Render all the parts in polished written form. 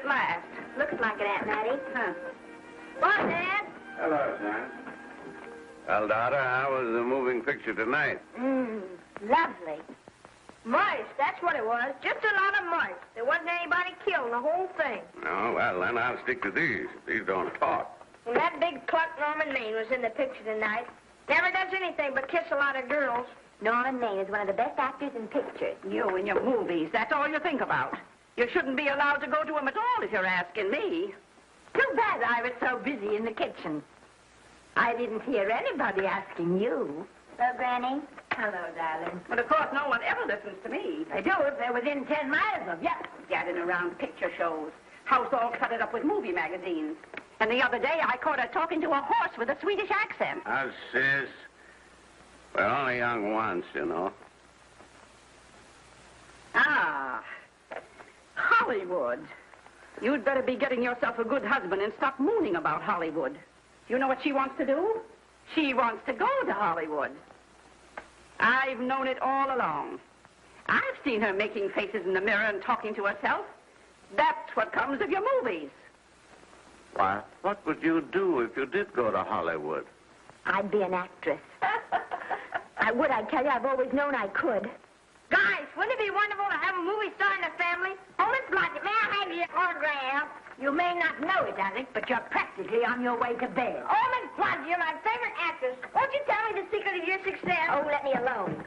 last. Looks like it, Aunt Mattie. Huh. What, Dad? Hello, son. Well, daughter, how was the moving picture tonight? Lovely. Mice, that's what it was. Just a lot of mice. There wasn't anybody killed in the whole thing. Oh, well, then I'll stick to these. These don't talk. And that big cluck Norman Maine was in the picture tonight. Never does anything but kiss a lot of girls. Norman Maine is one of the best actors in pictures. You and your movies, that's all you think about. You shouldn't be allowed to go to them at all if you're asking me. Too bad I was so busy in the kitchen. I didn't hear anybody asking you. Hello, Granny. Hello, darling. But, of course, no one ever listens to me. They do if they're within 10 miles of you. Gadding around picture shows. House all cluttered up with movie magazines. And the other day, I caught her talking to a horse with a Swedish accent. Oh, sis. We're only young once, you know. Ah, Hollywood. You'd better be getting yourself a good husband and stop mooning about Hollywood. You know what she wants to do? She wants to go to Hollywood. I've known it all along. I've seen her making faces in the mirror and talking to herself. That's what comes of your movies. Why, what would you do if you did go to Hollywood? I'd be an actress. I would, I tell you. I've always known I could. Guys, wouldn't it be wonderful to have a movie star in the family? Oh, Miss Blodgett, may I have your autograph? You may not know it, Alec, but you're practically on your way to bed. Oh, Miss Blodgett, you're my favorite actress. Won't you tell me the secret of your success? Oh, let me alone.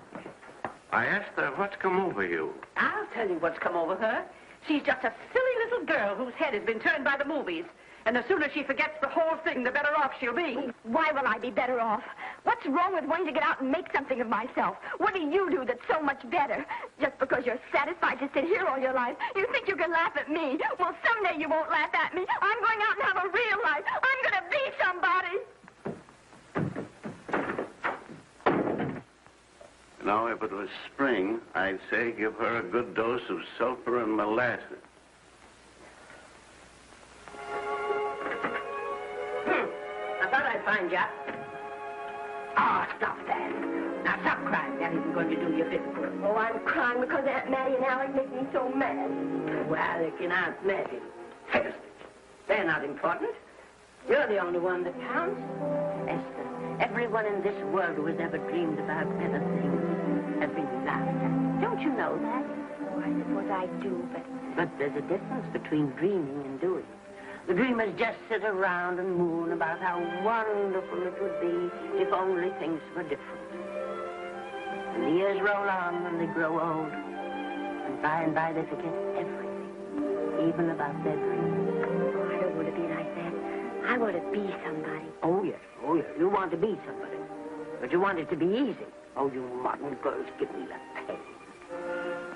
I asked her what's come over you. I'll tell you what's come over her. She's just a silly little girl whose head has been turned by the movies. And the sooner she forgets the whole thing, the better off she'll be. Why will I be better off? What's wrong with wanting to get out and make something of myself? What do you do that's so much better? Just because you're satisfied to sit here all your life, you think you can laugh at me. Well, someday you won't laugh at me. I'm going out and have a real life. I'm going to be somebody. You know, if it was spring, I'd say give her a good dose of sulfur and molasses. I thought I'd find you. Oh, stop that. Now, stop crying. That isn't going to do you a bit of good. Oh, I'm crying because Aunt Mattie and Alec make me so mad. Well, Alec and Aunt Mattie. Fiddlesticks. They're not important. You're the only one that counts. Esther, everyone in this world who has ever dreamed about better things has been laughed at. Don't you know that? Oh, I suppose I do, but... But there's a difference between dreaming and doing. The dreamers just sit around and moon about how wonderful it would be if only things were different. And the years roll on and they grow old. And by they forget everything, even about their dreams. Oh, I don't want to be like that. I want to be somebody. Oh, yes. You want to be somebody. But you want it to be easy. Oh, you modern girls, give me the pain.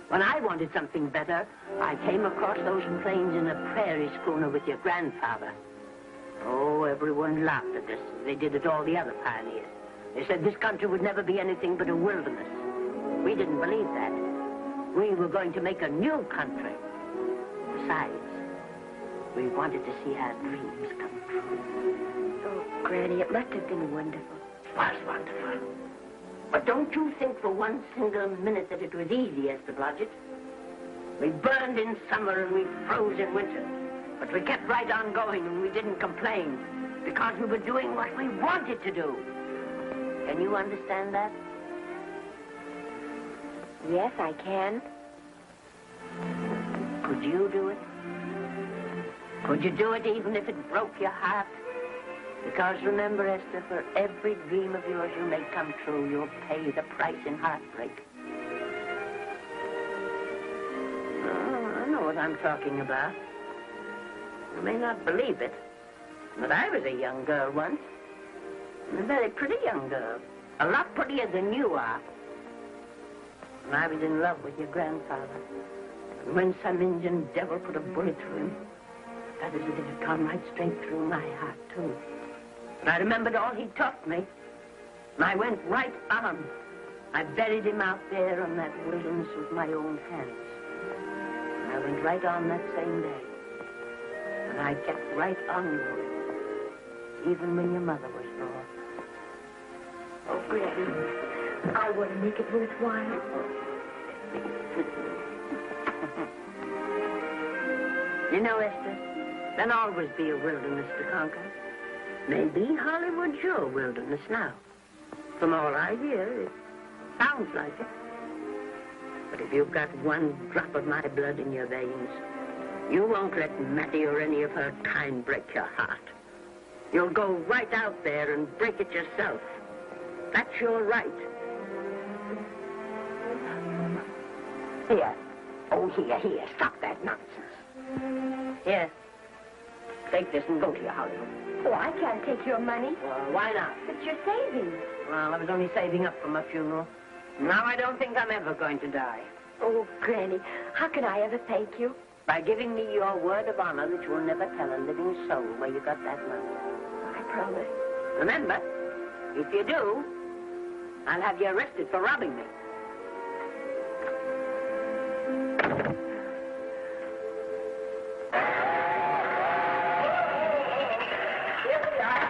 When I wanted something better, I came across those plains in a prairie schooner with your grandfather. Oh, everyone laughed at us. They did at all the other pioneers. They said this country would never be anything but a wilderness. We didn't believe that. We were going to make a new country. Besides, we wanted to see our dreams come true. Oh, Granny, it must have been wonderful. It was wonderful. But don't you think for one single minute that it was easy, Esther Blodgett. We burned in summer and we froze in winter. But we kept right on going and we didn't complain because we were doing what we wanted to do. Can you understand that? Yes, I can. Could you do it? Could you do it even if it broke your heart? Because remember, Esther, for every dream of yours you make come true, you'll pay the price in heartbreak. Oh, I know what I'm talking about. You may not believe it, but I was a young girl once. A very pretty young girl. A lot prettier than you are. And I was in love with your grandfather. And when some Indian devil put a bullet through him, that is as if it had gone right straight through my heart, too. And I remembered all he taught me. And I went right on. I buried him out there on that wilderness with my own hands. And I went right on that same day. And I kept right on going, even when your mother was born. Oh, Granny, I want to make it worthwhile. You know, Esther, there'll always be a wilderness to conquer. Maybe Hollywood's your wilderness now. From all I hear, it sounds like it. But if you've got one drop of my blood in your veins, you won't let Mattie or any of her kind break your heart. You'll go right out there and break it yourself. That's your right. Here. Oh, here. Stop that nonsense. Here. Take this and go to your Hollywood. Oh, I can't take your money. Well, why not? It's your savings. Well, I was only saving up for my funeral. Now I don't think I'm ever going to die. Oh, Granny, how can I ever thank you? By giving me your word of honor that you'll never tell a living soul where you got that money. I promise. Remember, if you do, I'll have you arrested for robbing me. Here we are.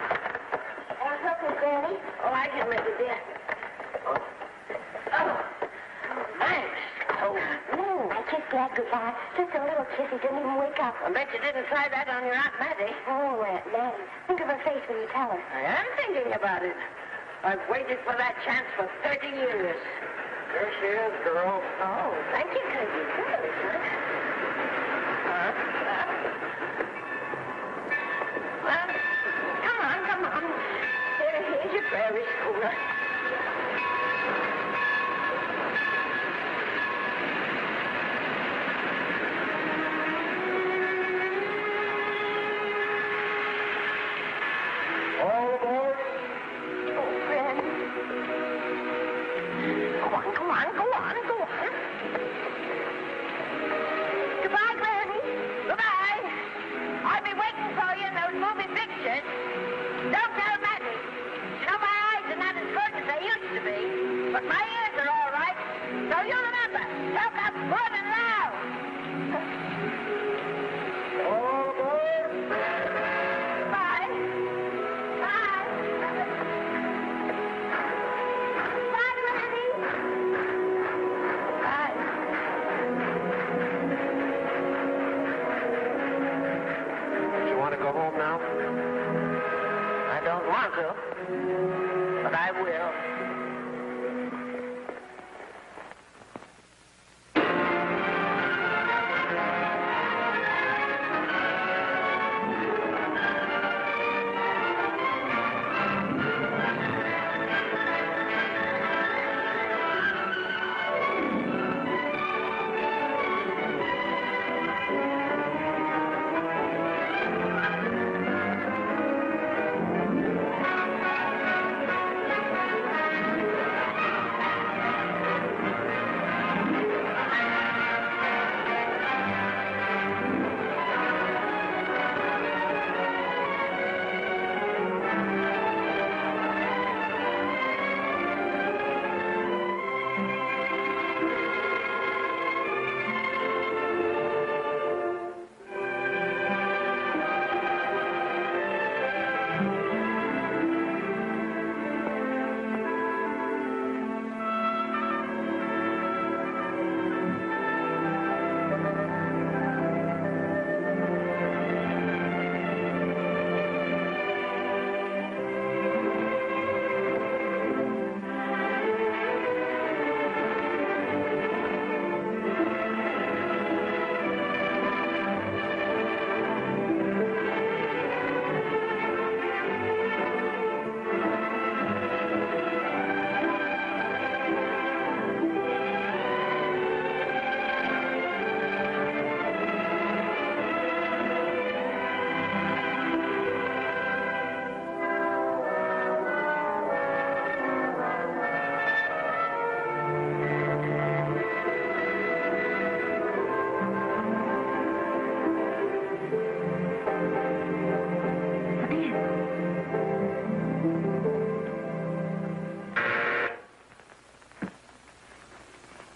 Help me, Granny. Oh, I can make it, dear. Oh, thanks. I kissed Dad goodbye. Just a little kiss. He didn't even wake up. I bet you didn't try that on your Aunt Mattie. Oh, Aunt Mattie. Think of her face when you tell her. I am thinking about it. I've waited for that chance for 30 years. Here she is, girl. Oh, thank you, Cookie. Well, come on. Here's your prairie schooner. All aboard. Oh, Granny. Go on. Goodbye, Granny. Goodbye. I'll be waiting for you in those movie pictures. Don't tell Mattie. You know, my eyes are not as good as they used to be, but my ears are all right. So you remember, talk up good and loud. All aboard. Goodbye. Bye. Bye, Granny. Bye. You want to go home now? I don't want to, but I will.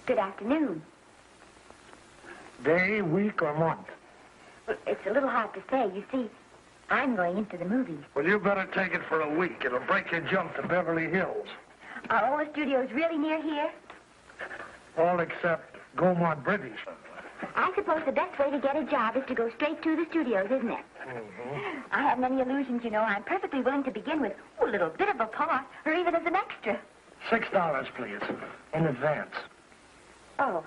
Good afternoon. Day, week, or month? It's a little hard to say. You see, I'm going into the movies. Well, you better take it for a week. It'll break your jump to Beverly Hills. Are all the studios really near here? All except Gaumont British. I suppose the best way to get a job is to go straight to the studios, isn't it? Mm-hmm. I have many illusions, you know. I'm perfectly willing to begin with a little bit of a part, or even as an extra. $6, please, in advance. Oh.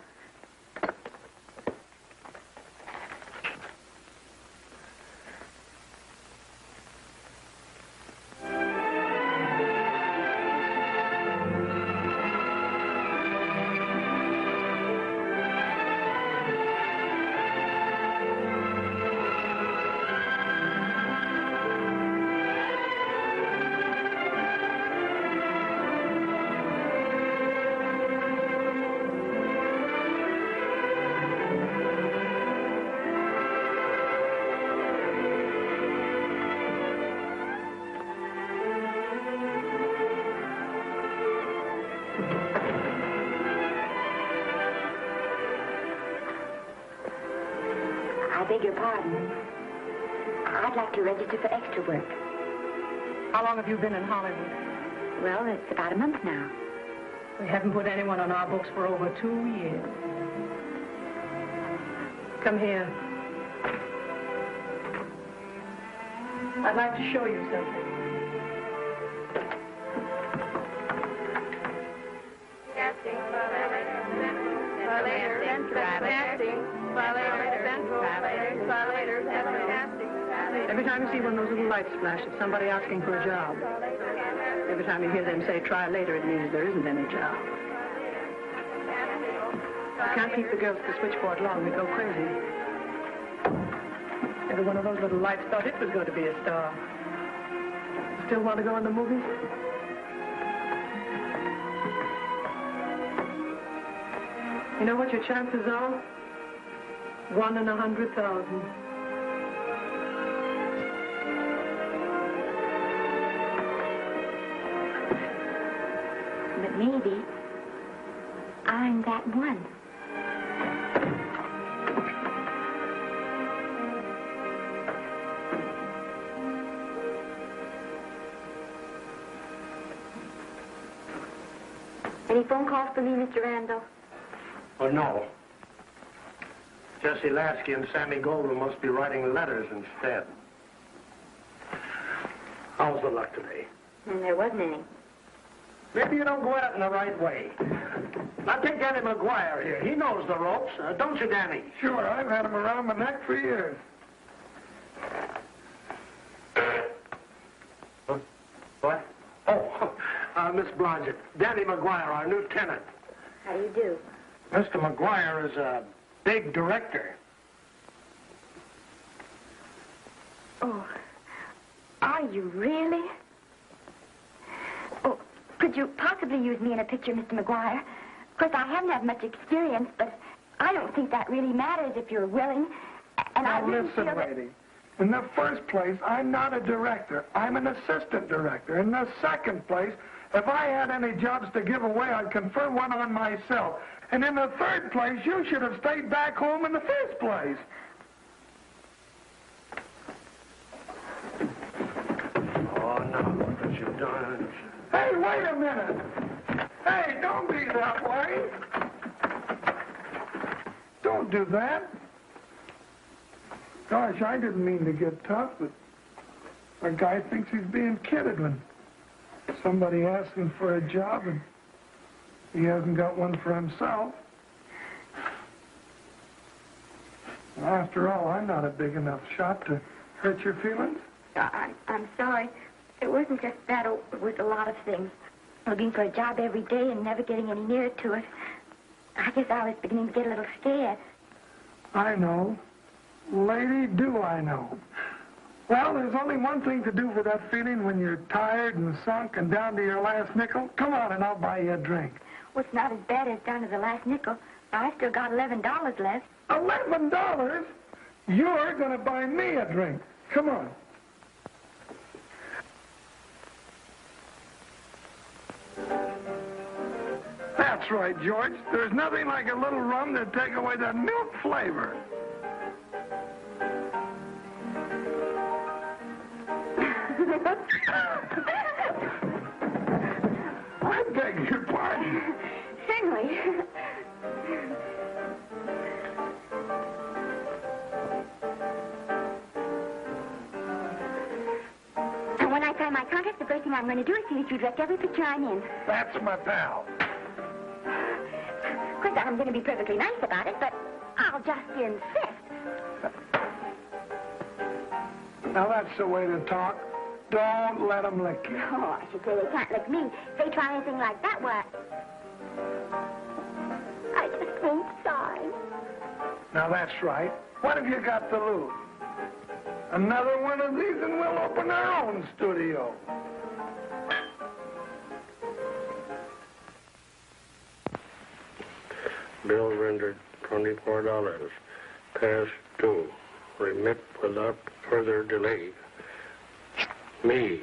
I beg your pardon. I'd like to register for extra work. How long have you been in Hollywood? Well, it's about a month now. We haven't put anyone on our books for over 2 years. Come here. I'd like to show you something. Every time you see one of those little lights flash, it's somebody asking for a job. Every time you hear them say, try later, it means there isn't any job. You can't keep the girls at the switchboard long. They go crazy. Every one of those little lights thought it was going to be a star. Still want to go in the movies? You know what your chances are? 1 in 100,000. But maybe I'm that one. Any phone calls for me, Mr. Randall? Oh, no. Jesse Lasky and Sammy Goldwyn must be writing letters instead. How's the luck today? There wasn't any. Maybe you don't go at it in the right way. Now, take Danny McGuire here. He knows the ropes. Don't you, Danny? Sure, I've had him around my neck for years. What? Oh, Miss Blodgett. Danny McGuire, our new tenant. How do you do? Mr. McGuire is a big director. Oh, are you really? Oh, could you possibly use me in a picture, Mr. McGuire? Of course, I haven't had much experience, but I don't think that really matters if you're willing. And I Now really listen, feel that... lady. In the first place, I'm not a director. I'm an assistant director. In the second place, if I had any jobs to give away, I'd confer one on myself. And in the third place, you should have stayed back home in the first place. Oh, no, look what you've done. Hey, wait a minute. Hey, don't be that way. Don't do that. Gosh, I didn't mean to get tough, but a guy thinks he's being kidded when somebody asks him for a job and he hasn't got one for himself. After all, I'm not a big enough shot to hurt your feelings. I'm sorry. It wasn't just that. It was a lot of things. Looking for a job every day and never getting any nearer to it. I guess I was beginning to get a little scared. I know. Lady, do I know. Well, there's only one thing to do for that feeling when you're tired and sunk and down to your last nickel. Come on and I'll buy you a drink. Well, it's not as bad as down to the last nickel. I've still got $11 left. $11? You're going to buy me a drink. Come on. That's right, George. There's nothing like a little rum to take away the milk flavor. I beg your pardon. Certainly. guess the first thing I'm going to do is see that you direct every picture I'm in. That's my pal. Of course, I'm going to be perfectly nice about it, but I'll just insist. Now, that's the way to talk. Don't let them lick you. Oh, I should say they can't lick me. If they try anything like that, what? I just won't sigh. Now, that's right. What have you got to lose? Another one of these and we'll open our own studio. Bill rendered $24. Past due. Remit without further delay. Me.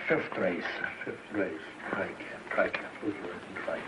Fifth race. Tricap. Who's working tricap?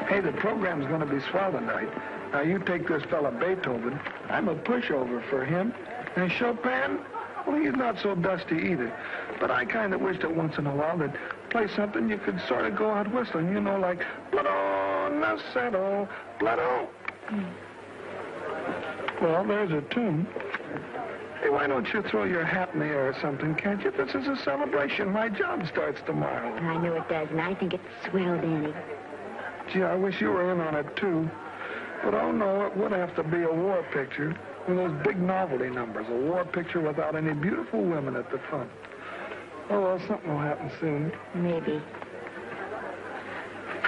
Hey, the program's going to be swell tonight. Now, you take this fella Beethoven. I'm a pushover for him. And Chopin, well, he's not so dusty either. But I kind of wish that once in a while they'd play something you could sort of go out whistling, you know, like Blood Naceto, Blood. Well, there's a tune. Hey, why don't you throw your hat in the air or something, can't you? This is a celebration. My job starts tomorrow. I know it does, and I think it's swell, Danny. Gee, I wish you were in on it, too. But, oh, no, it would have to be a war picture. One of those big novelty numbers, a war picture without any beautiful women at the front. Oh, well, something will happen soon. Maybe.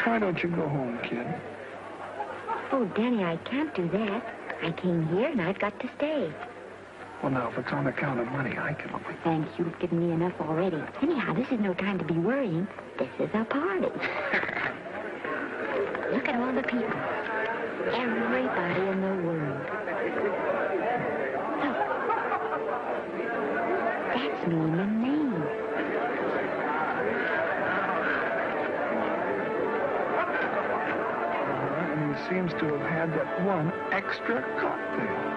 Why don't you go home, kid? Oh, Danny, I can't do that. I came here, and I've got to stay. Well, now, if it's on account of money, I can... Oh, thanks. You've given me enough already. Anyhow, this is no time to be worrying. This is a party. Look at all the people. Everybody in the world. Look. That's Norman Maine. And he seems to have had that one extra cocktail.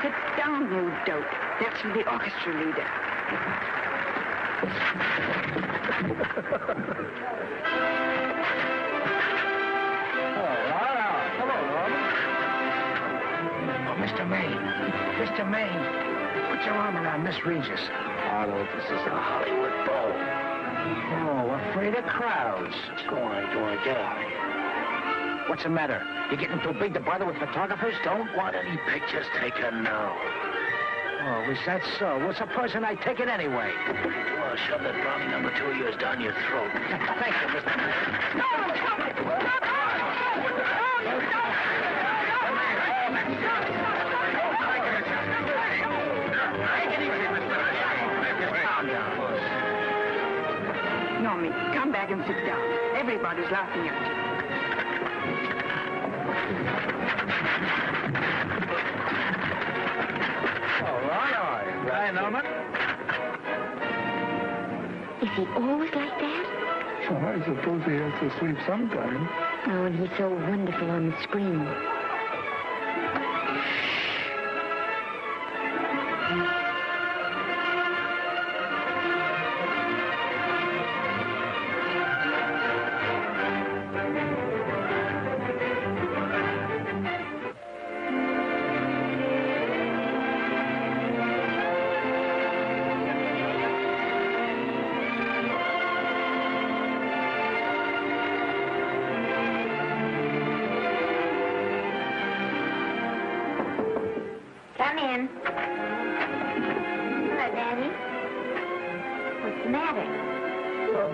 Sit down, you dope. That's the orchestra leader. Hello, Norman. Oh, Mr. Maine. Mr. Maine, put your arm around Miss Regis. Arnold, this is a Hollywood bowl. Oh, afraid of crowds. Go on, get out of here. What's the matter? You getting too big to bother with photographers? Don't want any pictures taken now. Oh, is that so? Well, supposing I take it anyway. Well, shove that Brownie number 2 of yours down your throat. Thank you, Mr. Maine. Normie, come back and sit down. Everybody's laughing at you. All right. Hi, Norman. Is he always like that? Well, I suppose he has to sleep sometime. Oh, and he's so wonderful on the screen.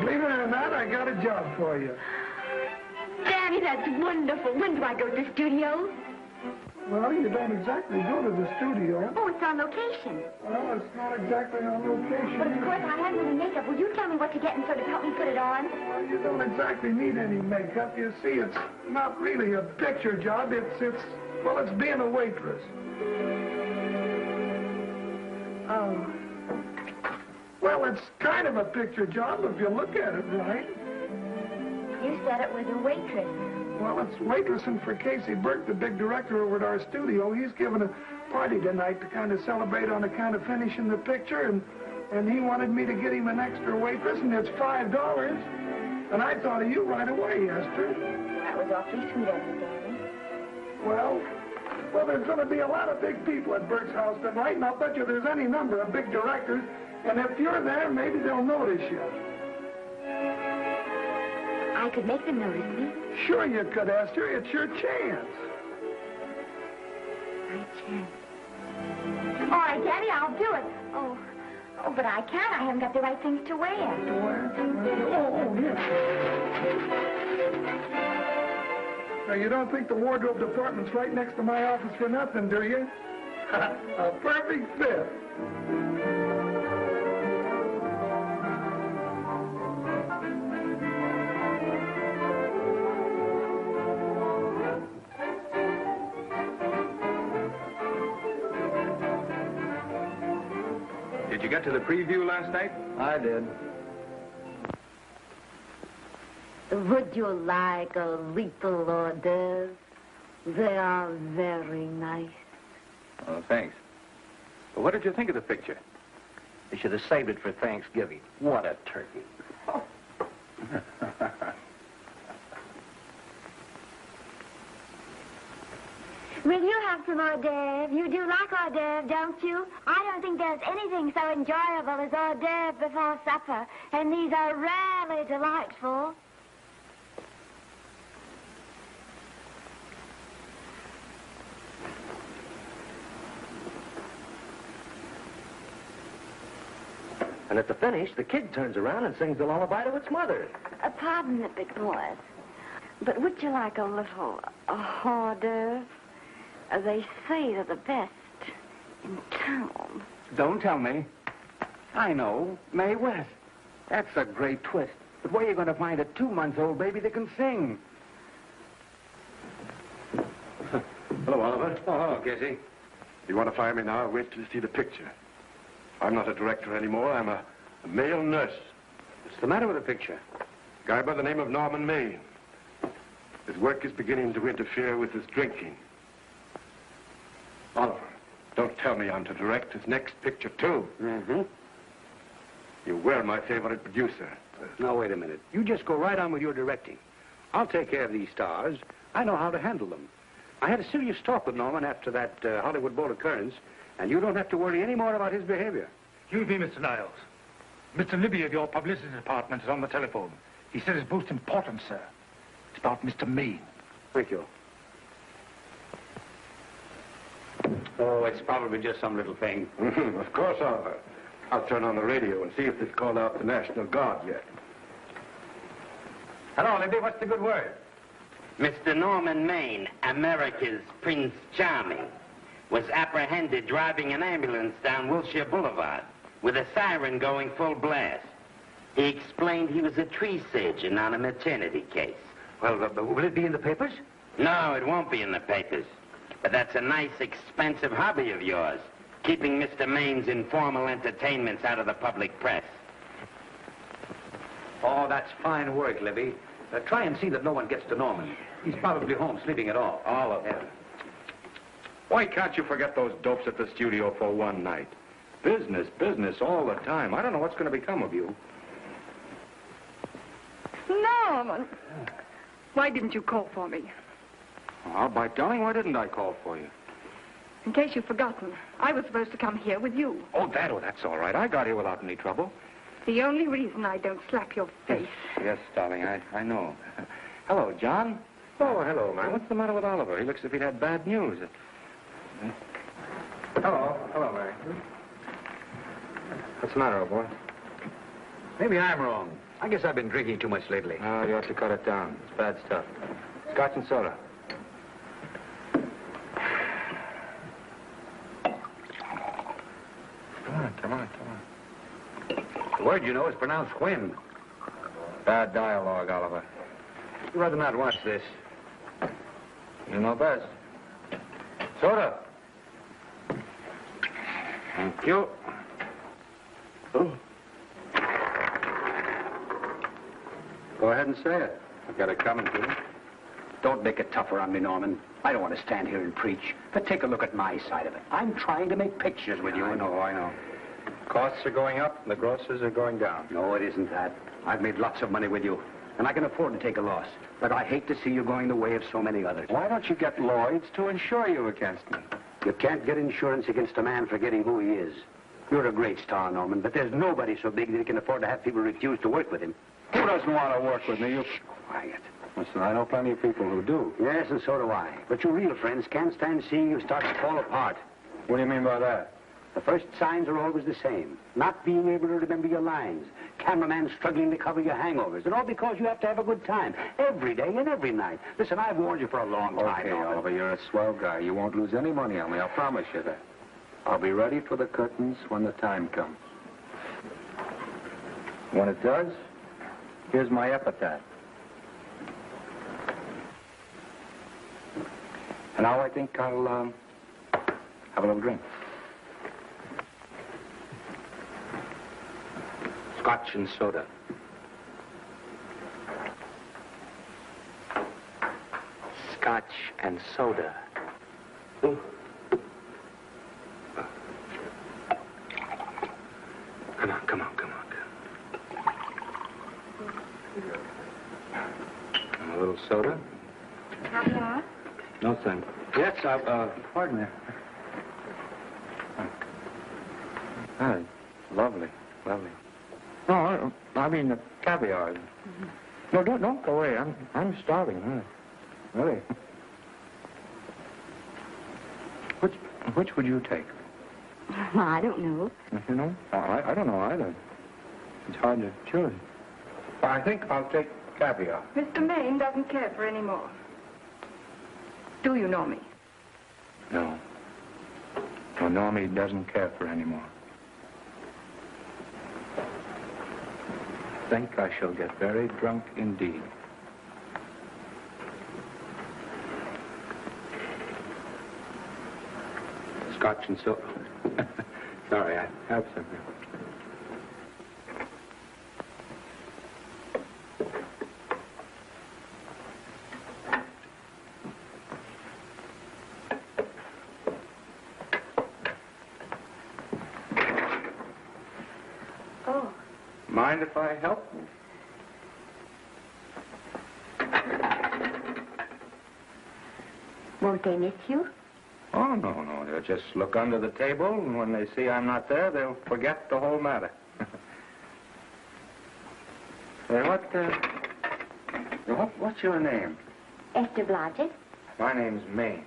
believe it or not, I got a job for you. Daddy, that's wonderful. When do I go to the studio? Well, you don't exactly go to the studio. Oh, it's on location. Well, it's not exactly on location. But of course, I haven't any makeup. Will you tell me what to get and sort of help me put it on? Well, you don't exactly need any makeup. You see, it's not really a picture job. It's being a waitress. Oh. Well, it's kind of a picture job if you look at it right. You said it was a waitress. Well, it's waitressing for Casey Burke, the big director over at our studio. He's giving a party tonight to kind of celebrate on account of finishing the picture, and he wanted me to get him an extra waitress, and it's $5. And I thought of you right away, Esther. That was awfully sweet of you, Daddy. Well, there's going to be a lot of big people at Burke's house tonight, and I'll bet you there's any number of big directors, and if you're there, maybe they'll notice you. I could make them notice me. Sure you could, Esther. It's your chance. My chance. All right, Daddy, I'll do it. Oh, but I can't. I haven't got the right things to wear. Oh, yeah. Now, you don't think the wardrobe department's right next to my office for nothing, do you? A perfect fit. Did you get to the preview last night? I did. Would you like a little hors d'oeuvre? They are very nice. Oh, thanks. Well, what did you think of the picture? You should have saved it for Thanksgiving. What a turkey. Will you have some hors d'oeuvre? You do like hors d'oeuvre, don't you? I don't think there's anything so enjoyable as hors d'oeuvre before supper, and these are really delightful. And at the finish, the kid turns around and sings the lullaby to its mother. Pardon the big boys, but would you like a little hors d'oeuvre? They say they're the best in town. Don't tell me. I know. Mae West. That's a great twist. But where are you going to find a 2-month-old baby that can sing? Hello, Oliver. Oh, hello, Casey. You want to fire me now? Wait till you see the picture. I'm not a director anymore. I'm a male nurse. What's the matter with the picture? A guy by the name of Norman Maine. His work is beginning to interfere with his drinking. Oliver, don't tell me I'm to direct his next picture, too. Mm-hmm. You were my favorite producer. Now, wait a minute. You just go right on with your directing. I'll take care of these stars. I know how to handle them. I had a serious talk with Norman after that Hollywood Bowl occurrence, and you don't have to worry any more about his behavior. You'll be Mr. Niles. Mr. Libby of your publicity department is on the telephone. He said it's most important, sir. It's about Mr. Maine. Thank you. Oh, it's probably just some little thing. Of course, Oliver. I'll turn on the radio and see if they've called out the National Guard yet. Hello, Libby. What's the good word? Mr. Norman Maine, America's Prince Charming, was apprehended driving an ambulance down Wilshire Boulevard with a siren going full blast. He explained he was a tree surgeon on a maternity case. Well, will it be in the papers? No, it won't be in the papers. But that's a nice, expensive hobby of yours, keeping Mr. Maine's informal entertainments out of the public press. Oh, that's fine work, Libby. Try and see that no one gets to Norman. He's probably home sleeping it off. Oliver. Why can't you forget those dopes at the studio for one night? Business, business all the time. I don't know what's going to become of you. Norman, why didn't you call for me? Oh, by darling, why didn't I call for you? In case you've forgotten, I was supposed to come here with you. Oh, that's all right. I got here without any trouble. The only reason I don't slap your face. Yes, darling, I know. Hello, John. Oh, hello, man. What's the matter with Oliver? He looks as if he'd had bad news. Hello, Mary. What's the matter, old boy? Maybe I'm wrong. I guess I've been drinking too much lately. Oh, you ought to cut it down. It's bad stuff. Scotch and soda. Come on. The word, you know, is pronounced whim. Bad dialogue, Oliver. I'd rather not watch this. You know best. Soda. Thank you. Oh. Go ahead and say it. I've got it coming to you. Don't make it tougher on me, Norman. I don't want to stand here and preach, but take a look at my side of it. I'm trying to make pictures with you. I know. Costs are going up, and the grosses are going down. No, it isn't that. I've made lots of money with you, and I can afford to take a loss. But I hate to see you going the way of so many others. Why don't you get Lloyd's to insure you against me? You can't get insurance against a man forgetting who he is. You're a great star, Norman, but there's nobody so big that he can afford to have people refuse to work with him. Who doesn't want to work with me? You... Quiet. Listen, I know plenty of people who do. Yes, and so do I. But your real friends can't stand seeing you start to fall apart. What do you mean by that? The first signs are always the same. Not being able to remember your lines. Cameraman struggling to cover your hangovers. And all because you have to have a good time. Every day and every night. Listen, I've warned you for a long time. Okay, Norman. Oliver, you're a swell guy. You won't lose any money on me. I'll promise you that. I'll be ready for the curtains when the time comes. When it does, here's my epitaph. And now I think I'll, have a little drink. Scotch and soda. Scotch and soda. Ooh. Come on. And a little soda? Caviar? No, thanks. Yes, pardon me. Ah, lovely. No, I mean the caviar. Mm-hmm. No, don't go away. I'm starving, really. Which would you take? I don't know. You know? I don't know either. It's hard to choose. I think I'll take caviar. Mr. Maine doesn't care for any more. Do you know me? No. No, Normie doesn't care for any more. I think I shall get very drunk indeed. Scotch and soda. Sorry, I have something. Oh. Mind if I help? Won't they miss you? Oh, no. They'll just look under the table, and when they see I'm not there, they'll forget the whole matter. What's your name? Esther Blodgett. My name's Maine.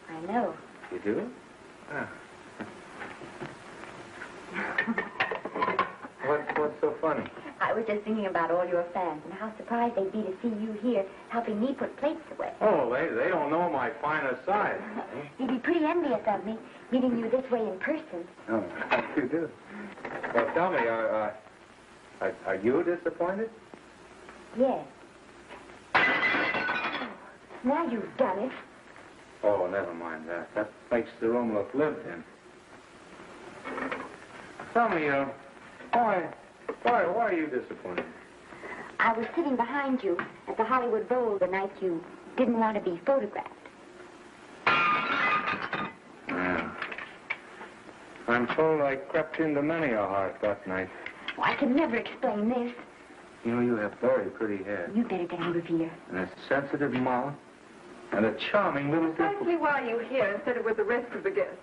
I know. You do? Ah. What's so funny? I was just thinking about all your fans and how surprised they'd be to see you here helping me put plates away. Oh, they don't know my finer side. They'd be pretty envious of me, meeting you this way in person. Oh, you do. Well, tell me, are you disappointed? Yes. Now you've done it. Oh, never mind that. That makes the room look lived in. Tell me, why are you disappointed? I was sitting behind you at the Hollywood Bowl the night you didn't want to be photographed. Yeah. I'm told I crept into many a heart that night. Oh, I can never explain this. You know, you have very pretty hair. You better get out of here. And a sensitive mouth. And a charming little dimple. Precisely why you here instead of with the rest of the guests.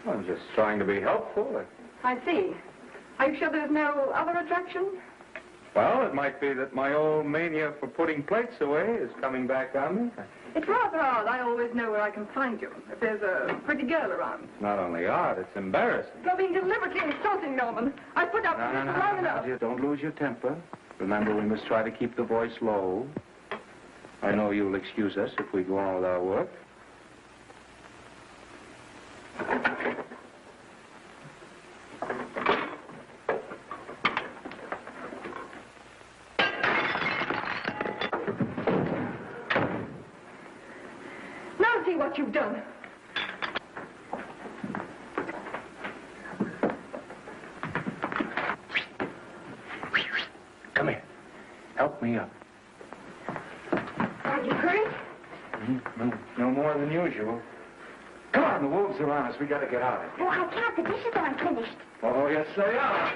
I'm just trying to be helpful. I see. Are you sure there's no other attraction? Well, it might be that my old mania for putting plates away is coming back on me. It's rather odd. I always know where I can find you if there's a pretty girl around. It's not only odd, it's embarrassing. You're being deliberately insulting, Norman. I put up with this long enough. Dear, don't lose your temper. Remember, we must try to keep the voice low. I know you'll excuse us if we go on with our work. Now see what you've done. Come here. Help me up. Are you hurt? No more than usual. Come on, the wolves are on us. We got to get out of here. Oh, I can't. The dishes aren't finished. Oh, yes, they are.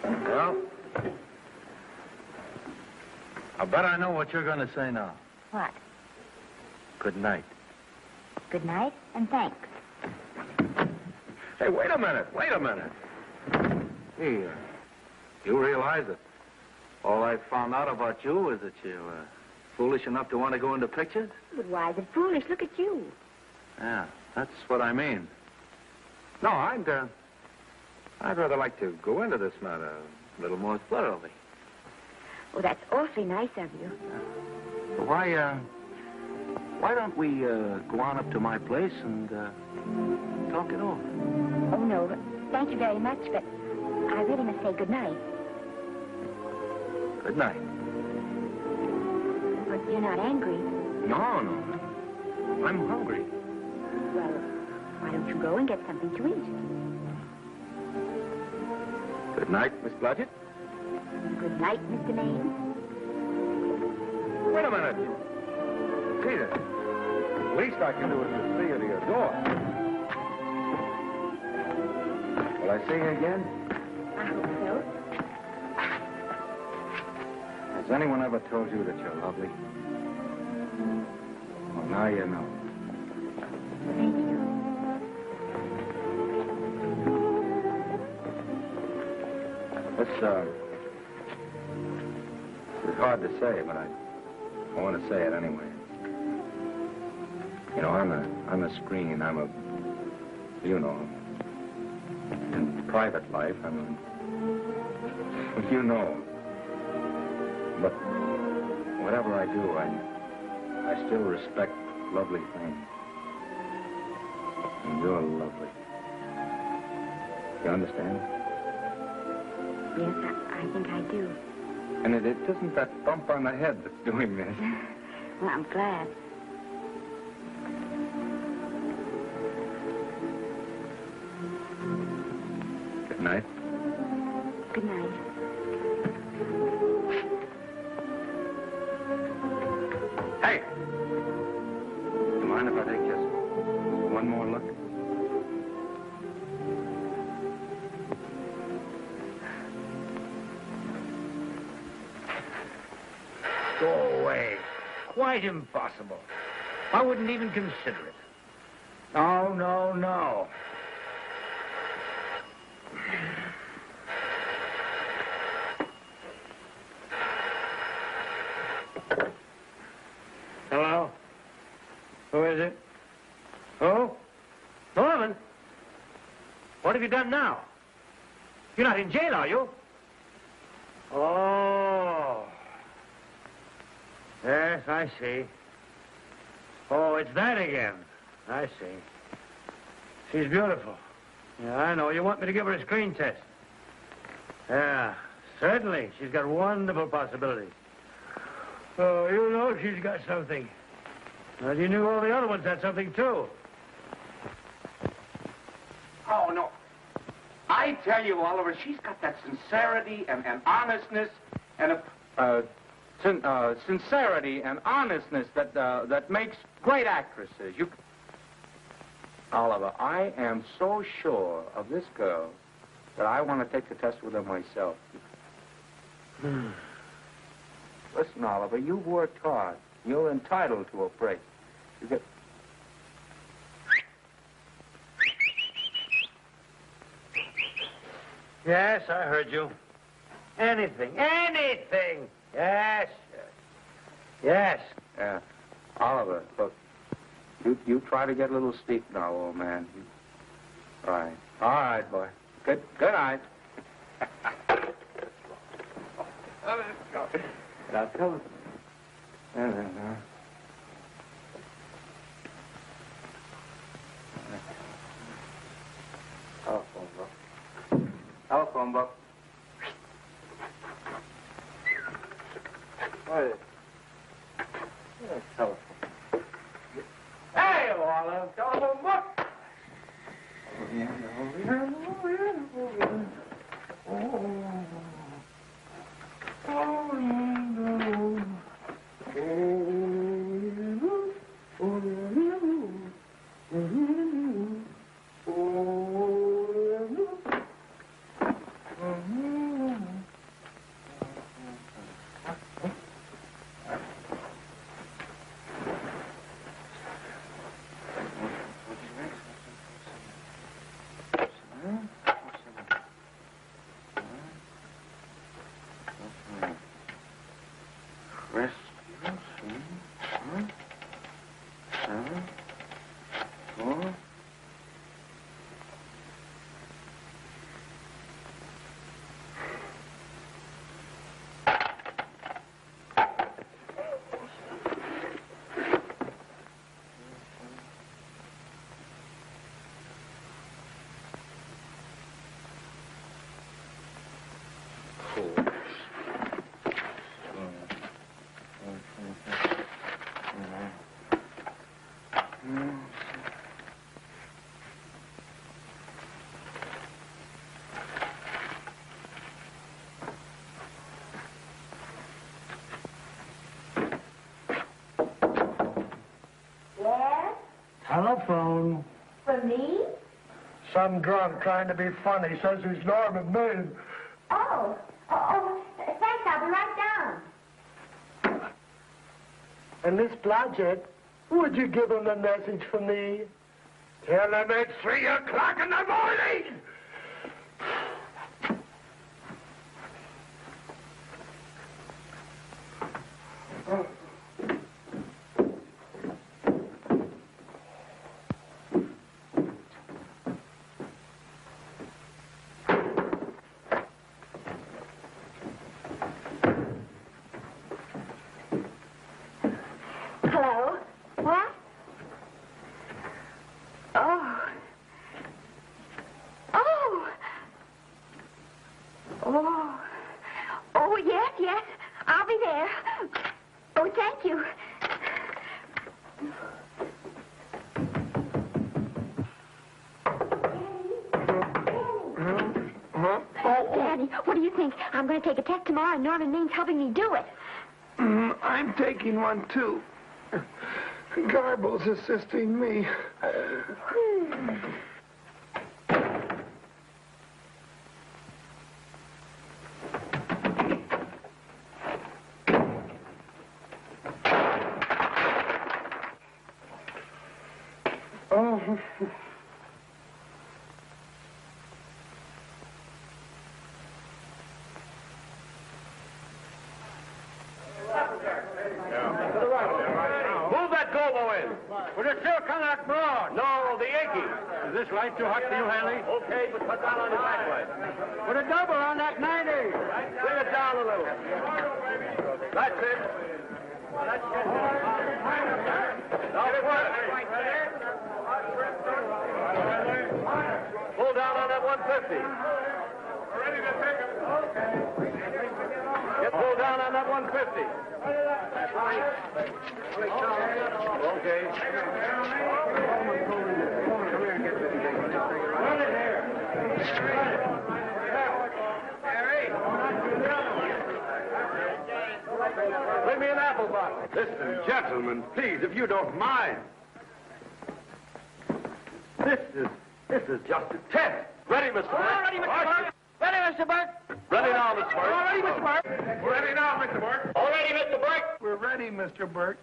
Well, I bet I know what you're going to say now. What? Good night. Good night and thanks. Hey, wait a minute. Hey, you realize that all I found out about you is that you're foolish enough to want to go into pictures? But why is it foolish? Look at you. Yeah, that's what I mean. No, I'd rather like to go into this matter a little more thoroughly. Oh, that's awfully nice of you. Why don't we go on up to my place and talk it over? Oh, no. Thank you very much, but I really must say good night. Good night. But you're not angry. No. I'm hungry. Well, why don't you go and get something to eat? Good night, Miss Blodgett. Good night, Mr. Maine. Wait a minute. Peter, the least I can do is to see you to your door. Will I see you again? I hope so. Has anyone ever told you that you're lovely? Well, now you know. Thank you. It's hard to say, but I want to say it anyway. You know, I'm a screen. In private life, you know. But whatever I do, I still respect lovely things. And you're lovely. You understand? Yes, I think I do. And it isn't that bump on the head that's doing this. Well, I'm glad. Good night. Good night. Hey! You mind if I take just one more look? Go away. Quite impossible. I wouldn't even consider it. No. Hello? Who is it? Who? Norman? What have you done now? You're not in jail, are you? Oh. Yes, I see. Oh, it's that again. I see. She's beautiful. Yeah, I know. You want me to give her a screen test? Yeah, certainly. She's got wonderful possibilities. Oh, you know she's got something. Well, you knew all the other ones had something, too. Oh, no. I tell you, Oliver, she's got that sincerity and honestness and sincerity and honestness that makes great actresses. Oliver, I am so sure of this girl that I want to take the test with her myself. Listen, Oliver, you've worked hard. You're entitled to a break. You get... Yes, I heard you. Anything. Yes. Yeah. Oliver, look, you try to get a little sleep now, old man. All right, boy. Good night. Now, tell us. Telephone book. Telephone book. What is it? Telephone. Hey, Olive, telephone book. Telephone. For me? Some drunk trying to be funny says he's Norman Maine. Oh, thanks, I'll be right down. And Miss Blodgett, would you give him a message for me? Tell him it's 3 o'clock in the morning! Hello? What? Oh. Oh. Oh. Oh, yes. I'll be there. Oh, thank you. Daddy, what do you think? I'm going to take a test tomorrow, and Norman Maine's helping me do it. I'm taking one, too. Garble's assisting me. Oh. Would it still come out broad? No, the Yankee. Is this light too hot for you, Hanley? Okay, but cut down on the backlight. Put a double on that 90. Bring it down a little. That's it. Now, pull down on that 150. Ready to take it. Get pulled down on that 150. Okay. Bring me an apple box. Listen, gentlemen, please, if you don't mind. This is just a test. Ready, Mr. Burke? All ready, Mr. Burke. Ready, Mr. Burke. Ready now, Mr. Burke. All ready, Mr. Burke. We're ready now, Mr. Burke. All ready, Mr. Burke. We're ready, Mr. Burke.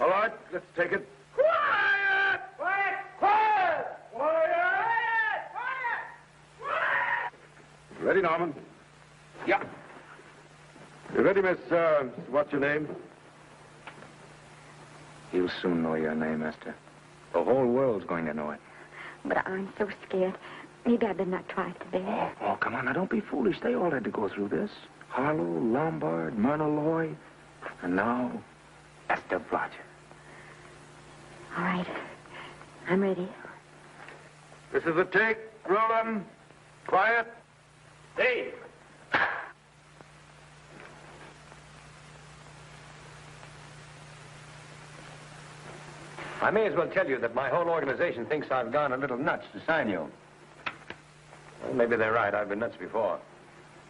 All right, let's take it. Quiet! Quiet! Quiet! Quiet! Quiet! Ready, Norman? Yeah. You ready, Miss, what's your name? You'll soon know your name, Esther. The whole world's going to know it. But I'm so scared. Maybe I better not try it today. Oh, come on, now, don't be foolish. They all had to go through this. Harlow, Lombard, Myrna Loy, and now, Esther Blodgett. All right. I'm ready. This is a take. Rolling. Quiet. Hey! I may as well tell you that my whole organization thinks I've gone a little nuts to sign you. Well, maybe they're right. I've been nuts before.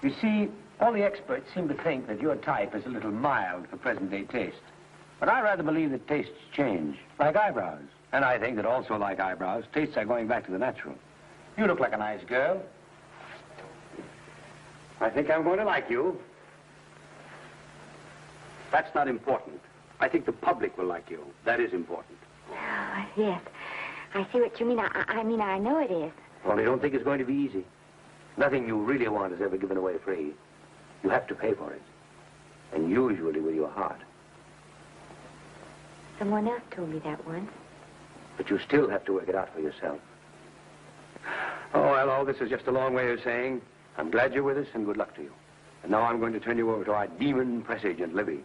You see, all the experts seem to think that your type is a little mild for present-day taste. But I rather believe that tastes change, like eyebrows. And I think that also, like eyebrows, tastes are going back to the natural. You look like a nice girl. I think I'm going to like you. That's not important. I think the public will like you. That is important. Oh, yes. I see what you mean. I mean, I know it is. Only don't think it's going to be easy. Nothing you really want is ever given away free. You have to pay for it. And usually with your heart. Someone else told me that once. But you still have to work it out for yourself. Oh, well, all this is just a long way of saying, I'm glad you're with us and good luck to you. And now I'm going to turn you over to our demon press agent, Libby.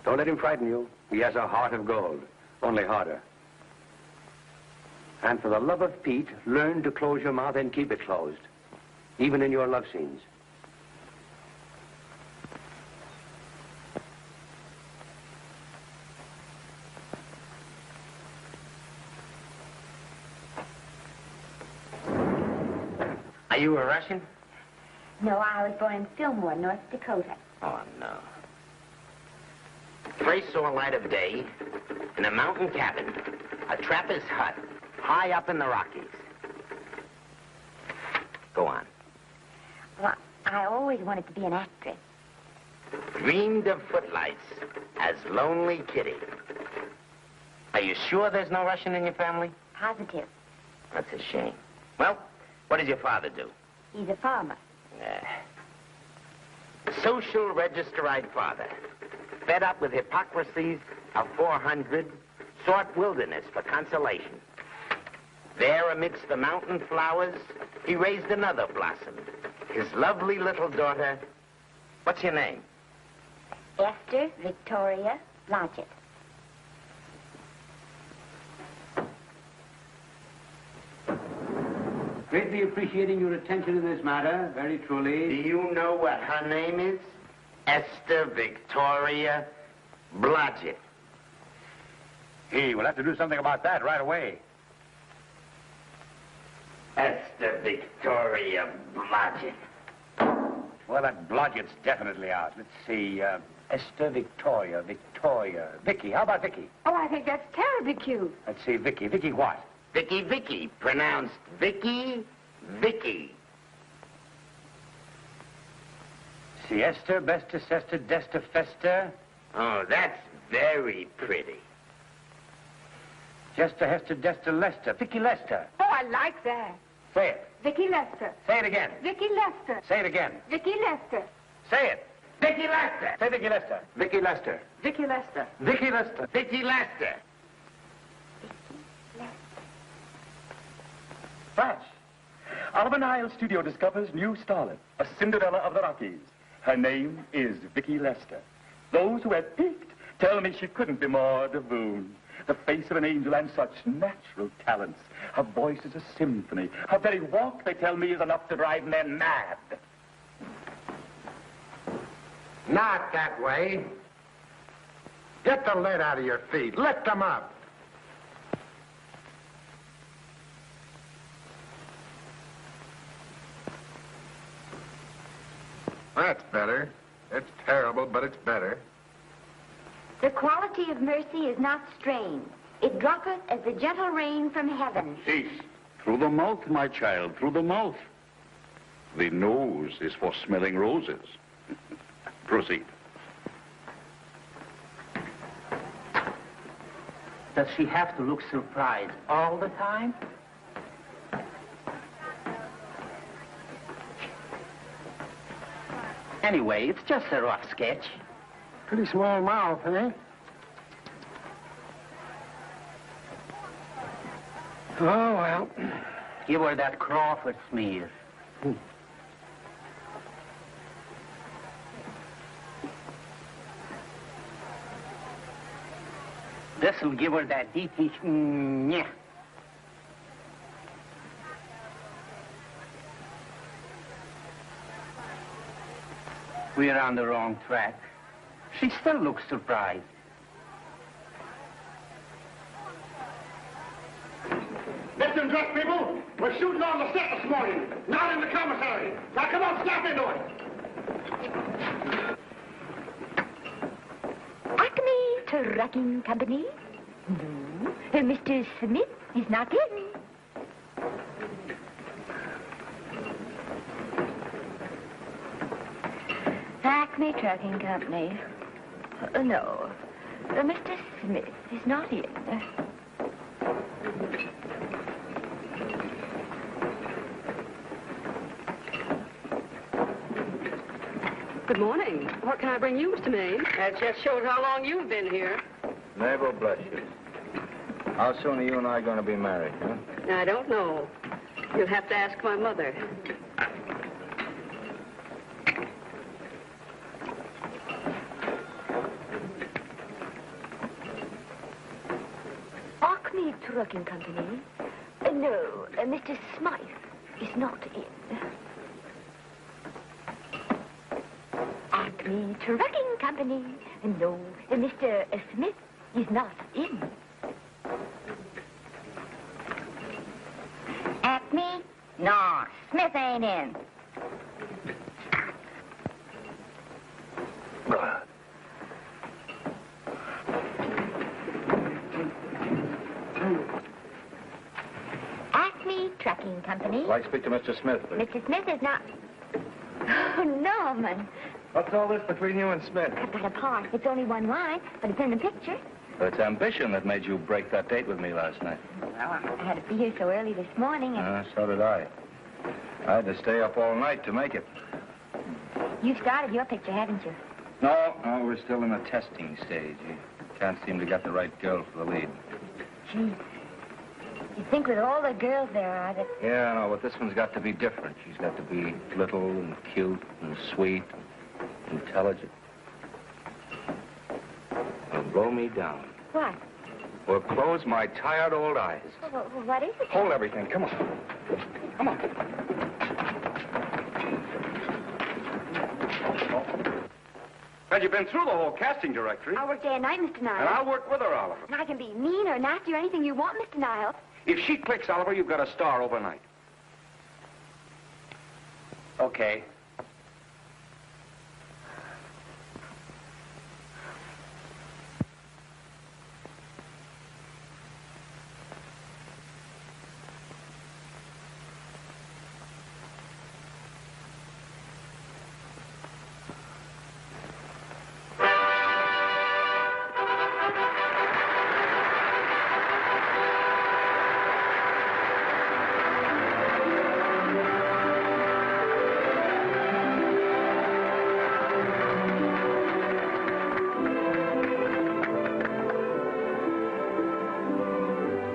Don't let him frighten you. He has a heart of gold, only harder. And for the love of Pete, learn to close your mouth and keep it closed, even in your love scenes. Are you a Russian? No, I was born in Fillmore, North Dakota. Oh, no. First saw light of day in a mountain cabin, a trapper's hut, high up in the Rockies. Go on. Well, I always wanted to be an actress. Dreamed of footlights as Lonely Kitty. Are you sure there's no Russian in your family? Positive. That's a shame. Well, what does your father do? He's a farmer. Social register-eyed father. Fed up with hypocrisies of 400, sought wilderness for consolation. There amidst the mountain flowers, he raised another blossom. His lovely little daughter. What's your name? Esther Victoria Blodgett. Greatly appreciating your attention in this matter, very truly. Do you know what her name is? Esther Victoria Blodgett. Hey, we'll have to do something about that right away. Esther Victoria Blodgett. Well, that Blodgett's definitely out. Let's see, Esther Victoria, Vicky. How about Vicky? Oh, I think that's terribly cute. Let's see, Vicky. Vicky what? Vicky, pronounced Vicky. Siesta, besta, sesta, desta, festa. Oh, that's very pretty. Jester, Hester, Desta, Lester. Vicky Lester. Oh, I like that. Say it. Vicky Lester. Say it again. Vicky Lester. Say it again. Vicky Lester. Say it. Vicky Lester. Say Vicky Lester. Vicky Lester. Vicky Lester. Vicky Lester. Vicky Lester. Flash. Oliver Nile Studio discovers new starlet, a Cinderella of the Rockies. Her name is Vicky Lester. Those who have peeked tell me she couldn't be more divoon. The face of an angel and such natural talents. Her voice is a symphony. Her very walk, they tell me, is enough to drive men mad. Not that way. Get the lead out of your feet. Lift them up. That's better. It's terrible, but it's better. The quality of mercy is not strained. It droppeth as the gentle rain from heaven. Cease. Through the mouth, my child, through the mouth. The nose is for smelling roses. Proceed. Does she have to look surprised all the time? Anyway, it's just a rough sketch. Pretty small mouth, eh? Oh, well. Give her that Crawford smear. This'll give her that deeply... Yeah. We're on the wrong track. She still looks surprised. Listen, dress people, we're shooting on the set this morning, not in the commissary. Now, come on, snap into it. Acme Trucking Company? No. Mr. Smith is not in. Acme Trucking Company. No. Mr. Smith is not in. Good morning. What can I bring you, Mr. Maine? That just shows how long you've been here. Mabel Blodgett. How soon are you and I going to be married, huh? I don't know. You'll have to ask my mother. Acme Trucking Company? No, Mr. Smythe is not in. Acme Trucking Company? No, Mr. Smith is not in. Acme? No, Smith ain't in. Acme Trucking Company? I'd like to speak to Mr. Smith, please. Mr. Smith is not... Oh, Norman. What's all this between you and Smith? I've got a part. It's only one line, but it's in the picture. It's ambition that made you break that date with me last night. Well, I had to be here so early this morning, and So did I. I had to stay up all night to make it. you've started your picture, haven't you? No, we're still in the testing stage. You can't seem to get the right girl for the lead. Gee, you'd think with all the girls there are that... Yeah, no, but this one's got to be different. She's got to be little and cute and sweet, intelligent. It'll blow me down. What? Will close my tired old eyes. Well, what is it? Hold everything. Come on. Come on. Well, you've been through the whole casting directory. I'll work day and night, Mr. Niles. And I'll work with her, Oliver. And I can be mean or nasty or anything you want, Mr. Niles. If she clicks, Oliver, you've got a star overnight. Okay.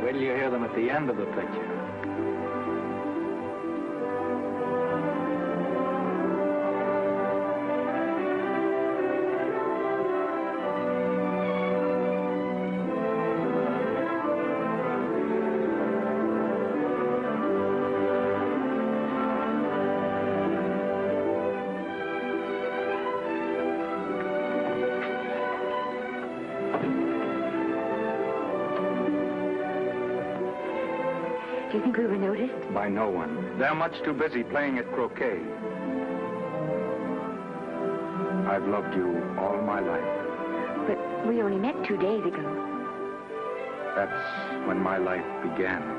Wait till you hear them at the end of the picture. Do you think we were noticed? By no one. They're much too busy playing at croquet. I've loved you all my life. But we only met 2 days ago. That's when my life began.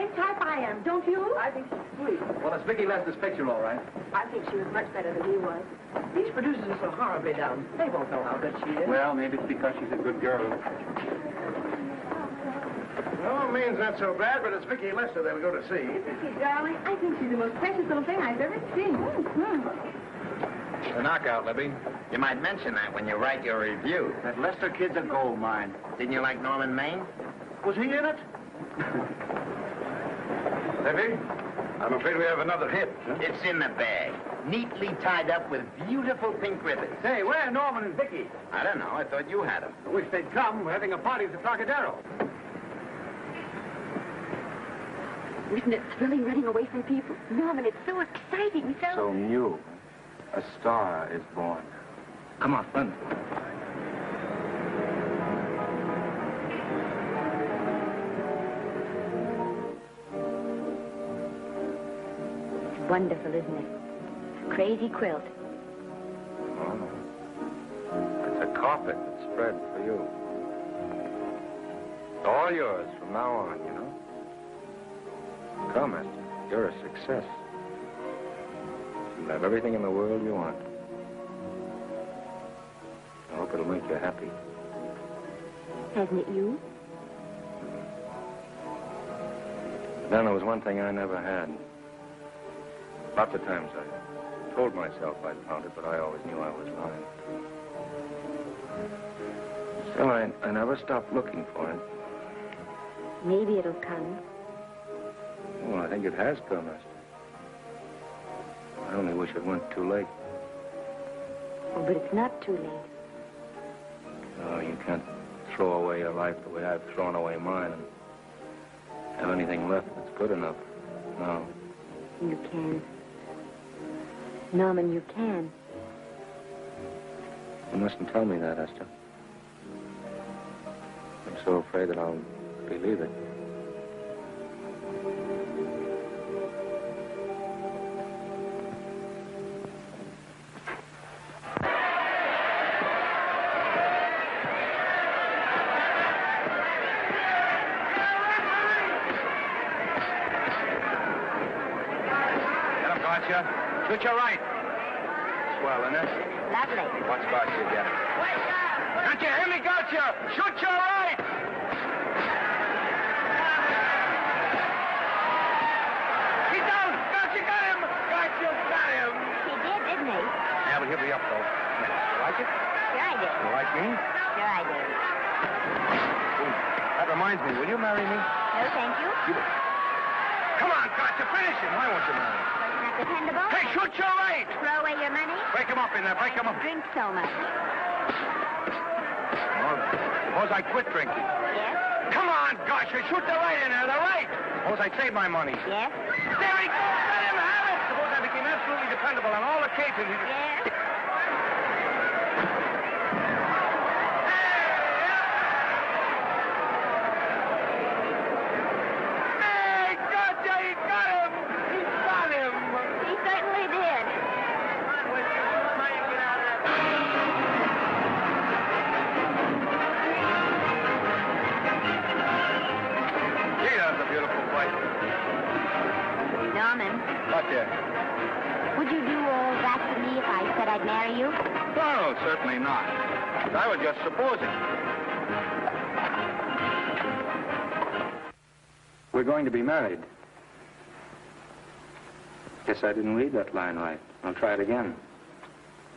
same type I am, don't you? I think she's sweet. Well, it's Vicki Lester's picture, all right. I think she was much better than he was. These producers are so horribly down. They won't know how good she is. Well, maybe it's because she's a good girl. No, Maine's not so bad, but it's Vicki Lester they'll go to see. Vicky, darling, I think she's the most precious little thing I've ever seen. The knockout, Libby. You might mention that when you write your review. That Lester kid's a gold mine. Didn't you like Norman Maine? Was he in it? Libby, I'm afraid we have another hit. Huh? It's in the bag, neatly tied up with beautiful pink ribbons. Hey, where are Norman and Vicki? I don't know. I thought you had them. I wish they'd come. We're having a party at the Trocadero. Isn't it thrilling running away from people? Norman, it's so exciting, So new. A star is born. Come on, run. It's wonderful, isn't it? A crazy quilt. Oh. It's a carpet that's spread for you. It's all yours from now on, you know. Come, Esther. You're a success. You'll have everything in the world you want. I hope it'll make you happy. Hasn't it you? Then there was one thing I never had. Lots of times I told myself I'd found it, but I always knew I was lying. Still, I never stopped looking for it. Maybe it'll come. Well, I think it has come, Esther. I only wish it went too late. Oh, but it's not too late. No, you can't throw away your life the way I've thrown away mine and have anything left that's good enough. No. You can. Norman, you can. You mustn't tell me that, Esther. I'm so afraid that I'll believe it. Shoot your right. Swell, isn't it? Lovely. What's got you, Janet? Can't you hear me, gotcha? Shoot your right! He's down! Gotcha, got him! Gotcha, got him! He did, didn't he? Yeah, but he'll be up, though. You like it? Sure I did. You like me? Sure I did. Ooh, that reminds me. Will you marry me? No, thank you. Come on, gotcha, finish him. Why won't you marry me? Wasn't that dependable? Hey, shoot your right! Throw away your money? Break him up in there, break him up. Drink so much. Well, suppose I quit drinking. Yes? Come on, gosh, you shoot the right in there, the right. Suppose I save my money. Yes? There he goes, let him have it. Suppose I became absolutely dependable on all occasions. Yes? Hey, gotcha, he got him. He got him. He certainly did. Gee, that's a beautiful place. Norman, What there? would you do all that to me if I said I'd marry you? No, certainly not. I was just supposing. We're going to be married. Guess I didn't read that line right. I'll try it again.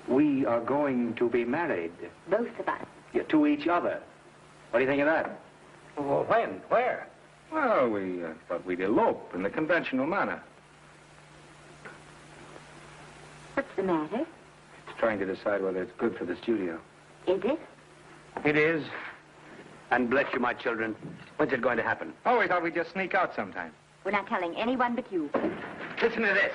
We are going to be married. Both of us. Yeah, to each other. What do you think of that? Well, when? Where? Well, we thought we'd elope in the conventional manner. What's the matter? It's trying to decide whether it's good for the studio. Is it? It is. And bless you, my children. When's it going to happen? Oh, we thought we'd just sneak out sometime. We're not telling anyone but you. Listen to this.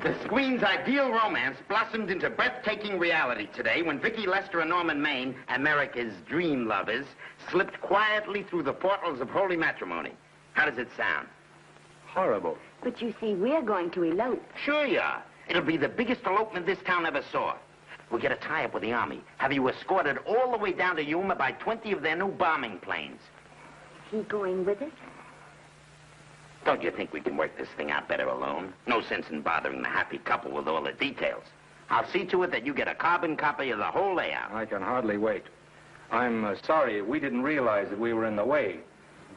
The screen's ideal romance blossomed into breathtaking reality today when Vicki Lester and Norman Maine, America's dream lovers, slipped quietly through the portals of holy matrimony. How does it sound? Horrible. But you see, we're going to elope. Sure you are. It'll be the biggest elopement this town ever saw. We'll get a tie-up with the Army, have you escorted all the way down to Yuma by 20 of their new bombing planes. Is he going with us? Don't you think we can work this thing out better alone? No sense in bothering the happy couple with all the details. I'll see to it that you get a carbon copy of the whole layout. I can hardly wait. I'm sorry we didn't realize that we were in the way.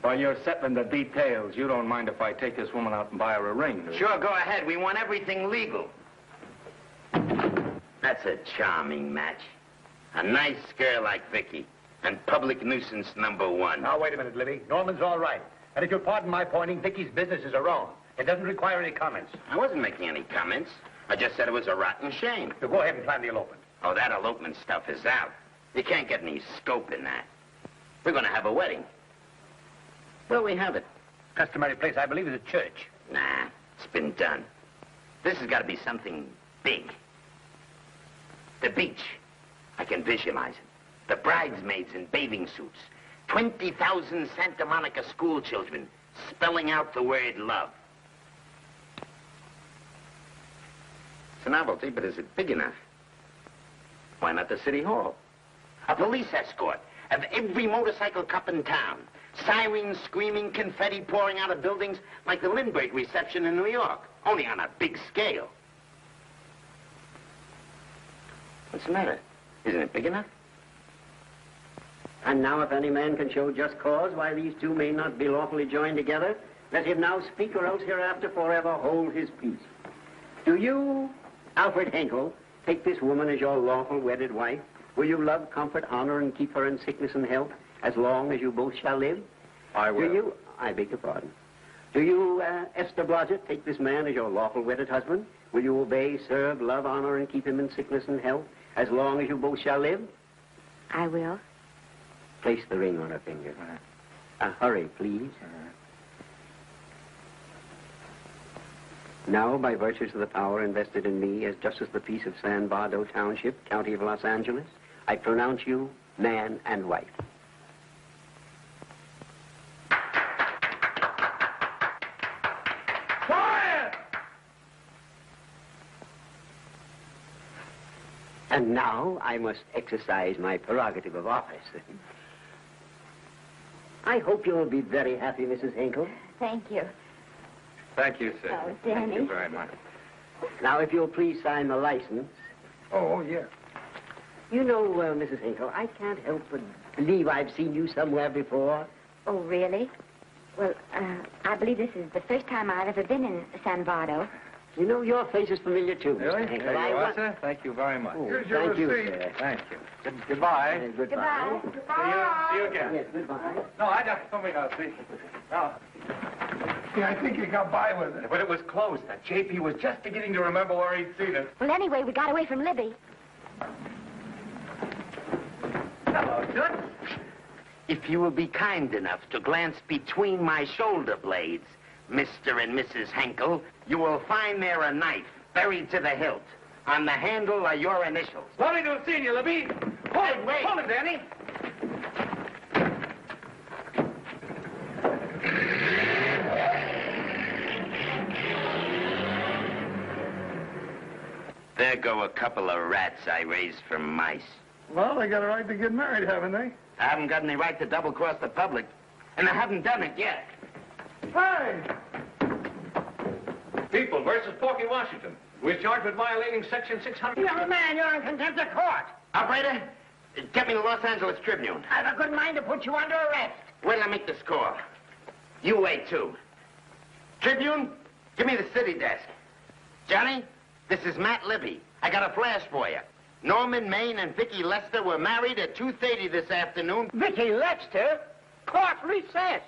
While you're settling the details, you don't mind if I take this woman out and buy her a ring, do you? Sure, go ahead. We want everything legal. That's a charming match. A nice girl like Vicky. And public nuisance #1. Now, wait a minute, Libby. Norman's all right. And if you'll pardon my pointing, Vicky's businesses are wrong. It doesn't require any comments. I wasn't making any comments. I just said it was a rotten shame. So go ahead and plan the elopement. Oh, that elopement stuff is out. You can't get any scope in that. We're going to have a wedding. Where'll we have it? Customary place, I believe, is a church. Nah, it's been done. This has got to be something big. The beach. I can visualize it. The bridesmaids in bathing suits. 20,000 Santa Monica school children spelling out the word love. It's a novelty, but is it big enough? Why not the city hall? A police escort of every motorcycle cop in town. Sirens screaming, confetti pouring out of buildings like the Lindbergh reception in New York, only on a big scale. What's the matter? Isn't it big enough? And now if any man can show just cause why these two may not be lawfully joined together, let him now speak or else hereafter forever hold his peace. Do you, Alfred Henkel, take this woman as your lawful wedded wife? Will you love, comfort, honor, and keep her in sickness and health as long as you both shall live? I will. Do you, I beg your pardon. Do you, Esther Blodgett, take this man as your lawful wedded husband? Will you obey, serve, love, honor, and keep him in sickness and health as long as you both shall live? I will. Place the ring on her finger. Hurry, please. Now, by virtues of the power invested in me as Justice of the Peace of San Bardo Township, County of Los Angeles, I pronounce you man and wife. Quiet! And now I must exercise my prerogative of office. I hope you'll be very happy, Mrs. Hinkle. Thank you. Thank you, sir. Oh, Thank you Danny. very much. Now, if you'll please sign the license. Oh, yeah. You know, Mrs. Hinkle, I can't help but believe I've seen you somewhere before. Oh, really? Well, I believe this is the first time I've ever been in San Bardo. You know, your face is familiar, too, Really? Mr. Hinkle. There you are, sir. Thank you very much. Oh, Here's your thank you, receipt. sir. Thank you. Goodbye. Goodbye. See you again. Yes, goodbye. No, I got something else. See. No. Yeah, I think you got by with it. But it was close. That JP was just beginning to remember where he'd seen it. Well, anyway, we got away from Libby. Hello, Toots. If you will be kind enough to glance between my shoulder blades, Mr. and Mrs. Henkel, you will find there a knife buried to the hilt. On the handle are your initials. Lovely to have seen you, Libby. Hold it, wait. Hold it, Danny. There go a couple of rats I raised from mice. Well, they got a right to get married, haven't they? I haven't got any right to double-cross the public, and I haven't done it yet. Hey! People versus Porky Washington. We're charged with violating Section 600. Young man, you're in contempt of court. Operator, get me the Los Angeles Tribune. I've a good mind to put you under arrest. Wait till I make this call. You wait, too. Tribune, give me the city desk. Johnny, this is Matt Libby. I got a flash for you. Norman Maine and Vicky Lester were married at 2:30 this afternoon. Vicky Lester? Court recess.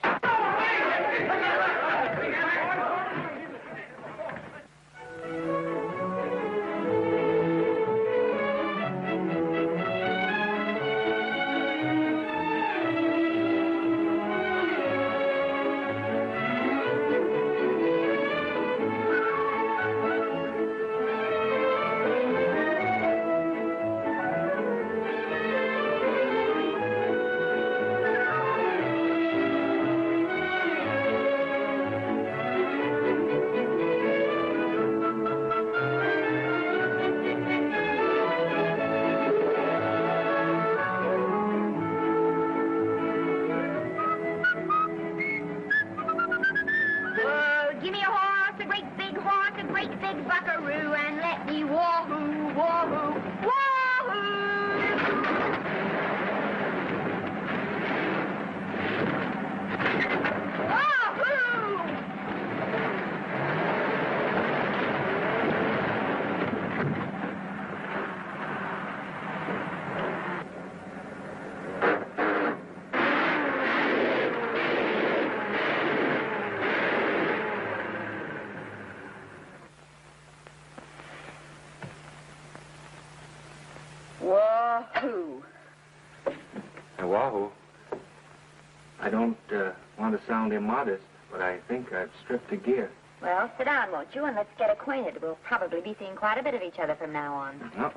me a horse, a great big horse, a great big buckaroo, and let me wahoo, wahoo, wahoo! Wahoo. Wahoo. I don't want to sound immodest, but I think I've stripped a gear. Well, sit down, won't you, and let's get acquainted. We'll probably be seeing quite a bit of each other from now on. No.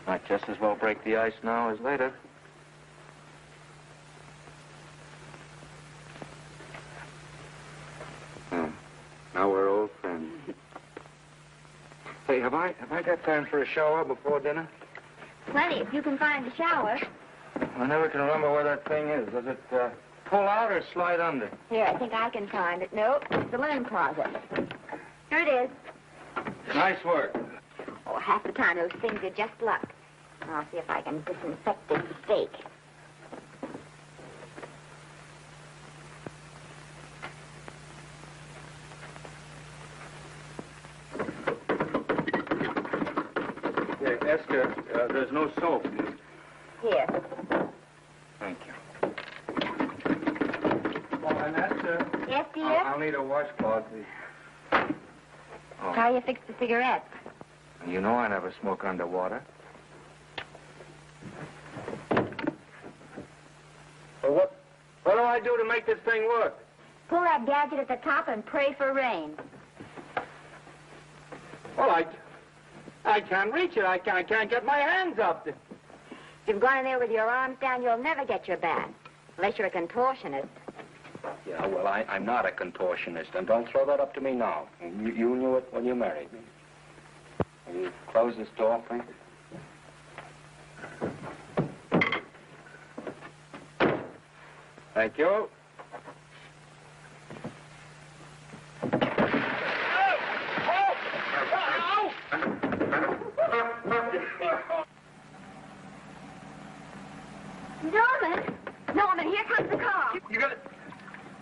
Might just as well break the ice now as later. Now we're old friends. Hey, have I got time for a shower before dinner? Plenty, if you can find a shower. I never can remember where that thing is. Does it pull out or slide under? Here, I think I can find it. Nope, it's the linen closet. Here it is. Nice work. Oh, half the time those things are just luck. I'll see if I can disinfect this steak. Esther, there's no soap. Here. Thank you. Oh, and Esther. Yes, dear? I'll need a washcloth, please. Oh. How you fix the cigarette? You know I never smoke underwater. Well, what do I do to make this thing work? Pull that gadget at the top and pray for rain. Well, I can't reach it. I can't get my hands up. If you've gone in there with your arms down, you'll never get your bath. Unless you're a contortionist. Yeah, well, I'm not a contortionist, and don't throw that up to me now. You knew it when you married me. Will you close this door, please? Thank you. Norman, here comes the car. You got it?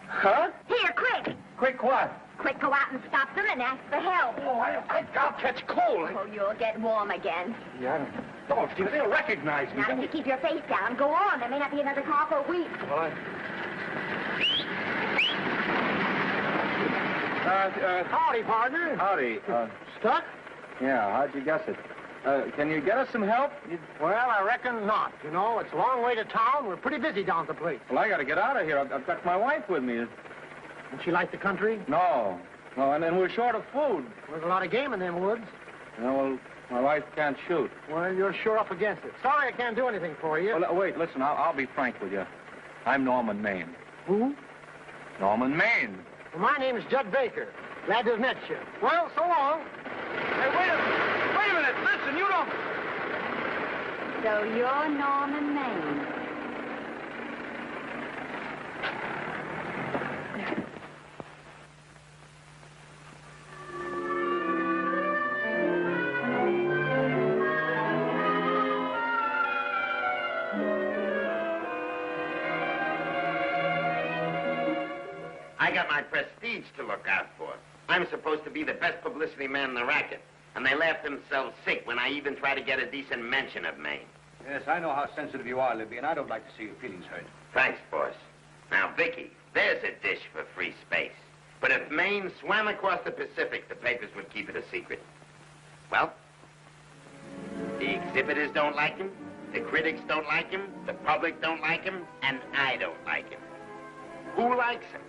Huh? Here, quick. Quick what? Quick, go out and stop them and ask for help. Oh, I'll catch cold. Oh, you'll get warm again. Yeah, don't. They'll recognize me. Now, if you keep your face down, go on. There may not be another car for a week. Well, Howdy, partner. Howdy. Stuck? Yeah, how'd you guess it? Can you get us some help? Well, I reckon not. You know, it's a long way to town. We're pretty busy down at the place. Well, I got to get out of here. I've got my wife with me. Does she like the country? No, and then we're short of food. There's a lot of game in them woods. No, well, my wife can't shoot. Well, you're sure up against it. Sorry I can't do anything for you. Well, wait, listen, I'll be frank with you. I'm Norman Maine. Who? Norman Maine. Well, my name is Judd Baker. Glad to have met you. Well, so long. Hey, wait a minute. Listen, you don't... So you're Norman Maine. I got my prestige to look out for. I'm supposed to be the best publicity man in the racket. And they laugh themselves sick when I even try to get a decent mention of Maine. Yes, I know how sensitive you are, Libby, and I don't like to see your feelings hurt. Thanks, boss. Now, Vicky, there's a dish for free space. But if Maine swam across the Pacific, the papers would keep it a secret. Well, the exhibitors don't like him, the critics don't like him, the public don't like him, and I don't like him. Who likes him?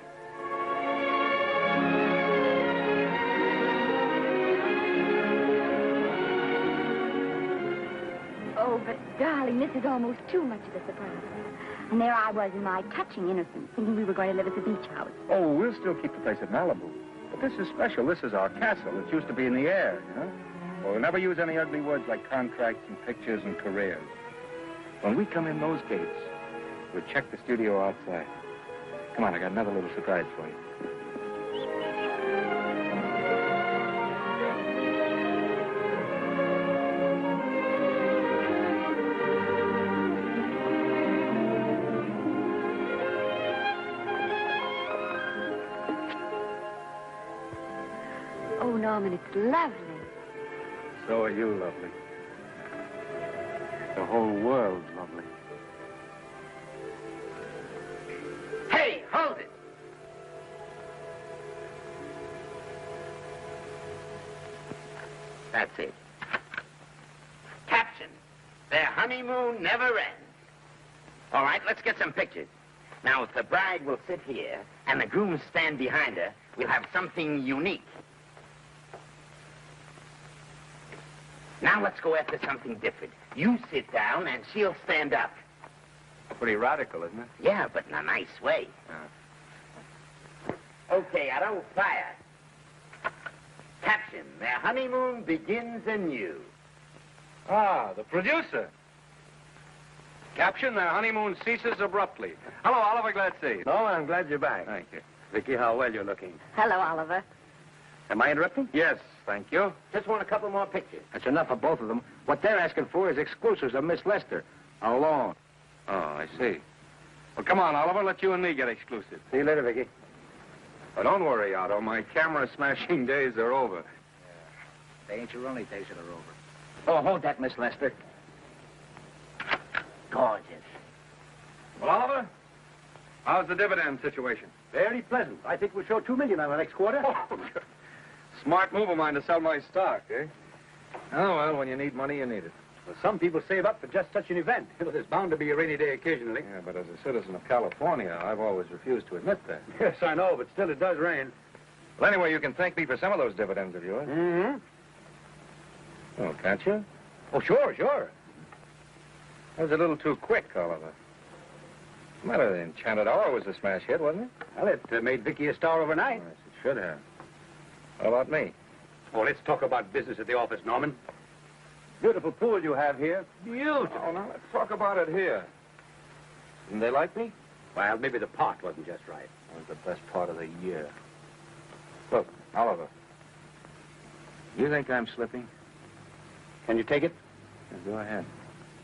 Oh, but, darling, this is almost too much of a surprise. And there I was in my touching innocence, thinking we were going to live at the beach house. Oh, we'll still keep the place at Malibu. But this is special. This is our castle. It used to be in the air, you know? Well, we'll never use any ugly words like contracts and pictures and careers. When we come in those gates, we'll check the studio outside. Come on, I got another little surprise for you. Oh, Norman, it's lovely. So are you lovely. The whole world's lovely. Hey, hold it! That's it. Caption: their honeymoon never ends. All right, let's get some pictures. Now, if the bride will sit here and the groom stand behind her, we'll have something unique. Now let's go after something different. You sit down and she'll stand up. Pretty radical, isn't it? Yeah, but in a nice way. Okay, Otto, fire. Caption: their honeymoon begins anew. Ah, the producer. Caption: their honeymoon ceases abruptly. Hello, Oliver, glad to see you. No, I'm glad you're back. Thank you. Vicky, how well you're looking. Hello, Oliver. Am I interrupting? Yes, thank you. Just want a couple more pictures. That's enough of both of them. What they're asking for is exclusives of Miss Lester. Alone. Oh, I see. Well, come on, Oliver, let you and me get exclusive. See you later, Vicky. Oh, don't worry, Otto. My camera smashing days are over. They ain't your only days that are over. Oh, hold that, Miss Lester. Gorgeous. Well, Oliver, how's the dividend situation? Very pleasant. I think we'll show $2 million on the next quarter. Oh, smart move of mine to sell my stock, eh? Oh, well, when you need money, you need it. Well, some people save up for just such an event. You know, there's bound to be a rainy day occasionally. Yeah, but as a citizen of California, I've always refused to admit that. Yes, I know, but still it does rain. Well, anyway, you can thank me for some of those dividends of yours. Mm-hmm. Oh, can't you? Oh, sure. That was a little too quick, Oliver. What's the matter? The Enchanted Hour was a smash hit, wasn't it? Well, it made Vicky a star overnight. Yes, it should have. How about me? Oh, let's talk about business at the office, Norman. Beautiful pool you have here. Beautiful. Oh, now let's talk about it here. Didn't they like me? Well, maybe the pot wasn't just right. It was the best part of the year. Look, Oliver, you think I'm slipping? Can you take it? Yeah, go ahead.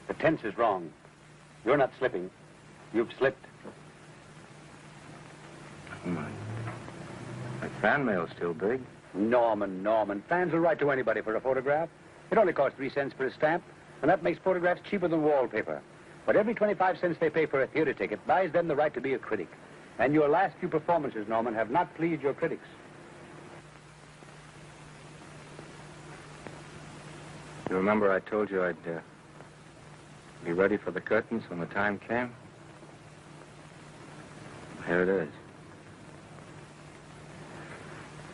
The tense is wrong. You're not slipping. You've slipped. My fan mail's still big. Norman. Fans will write to anybody for a photograph. It only costs 3 cents for a stamp, and that makes photographs cheaper than wallpaper. But every 25 cents they pay for a theater ticket buys them the right to be a critic. And your last few performances, Norman, have not pleased your critics. You remember I told you I'd be ready for the curtains when the time came? Here it is.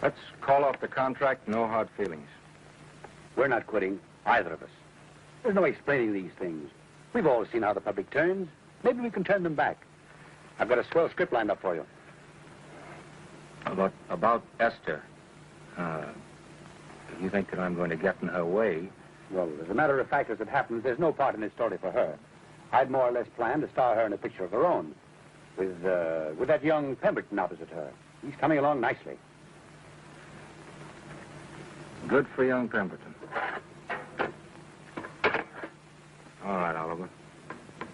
Let's call off the contract, no hard feelings. We're not quitting, either of us. There's no explaining these things. We've all seen how the public turns. Maybe we can turn them back. I've got a swell script lined up for you. About Esther. You think that I'm going to get in her way? Well, as a matter of fact, as it happens, there's no part in this story for her. I'd more or less planned to star her in a picture of her own, with that young Pemberton opposite her. He's coming along nicely. Good for young Pemberton. All right, Oliver.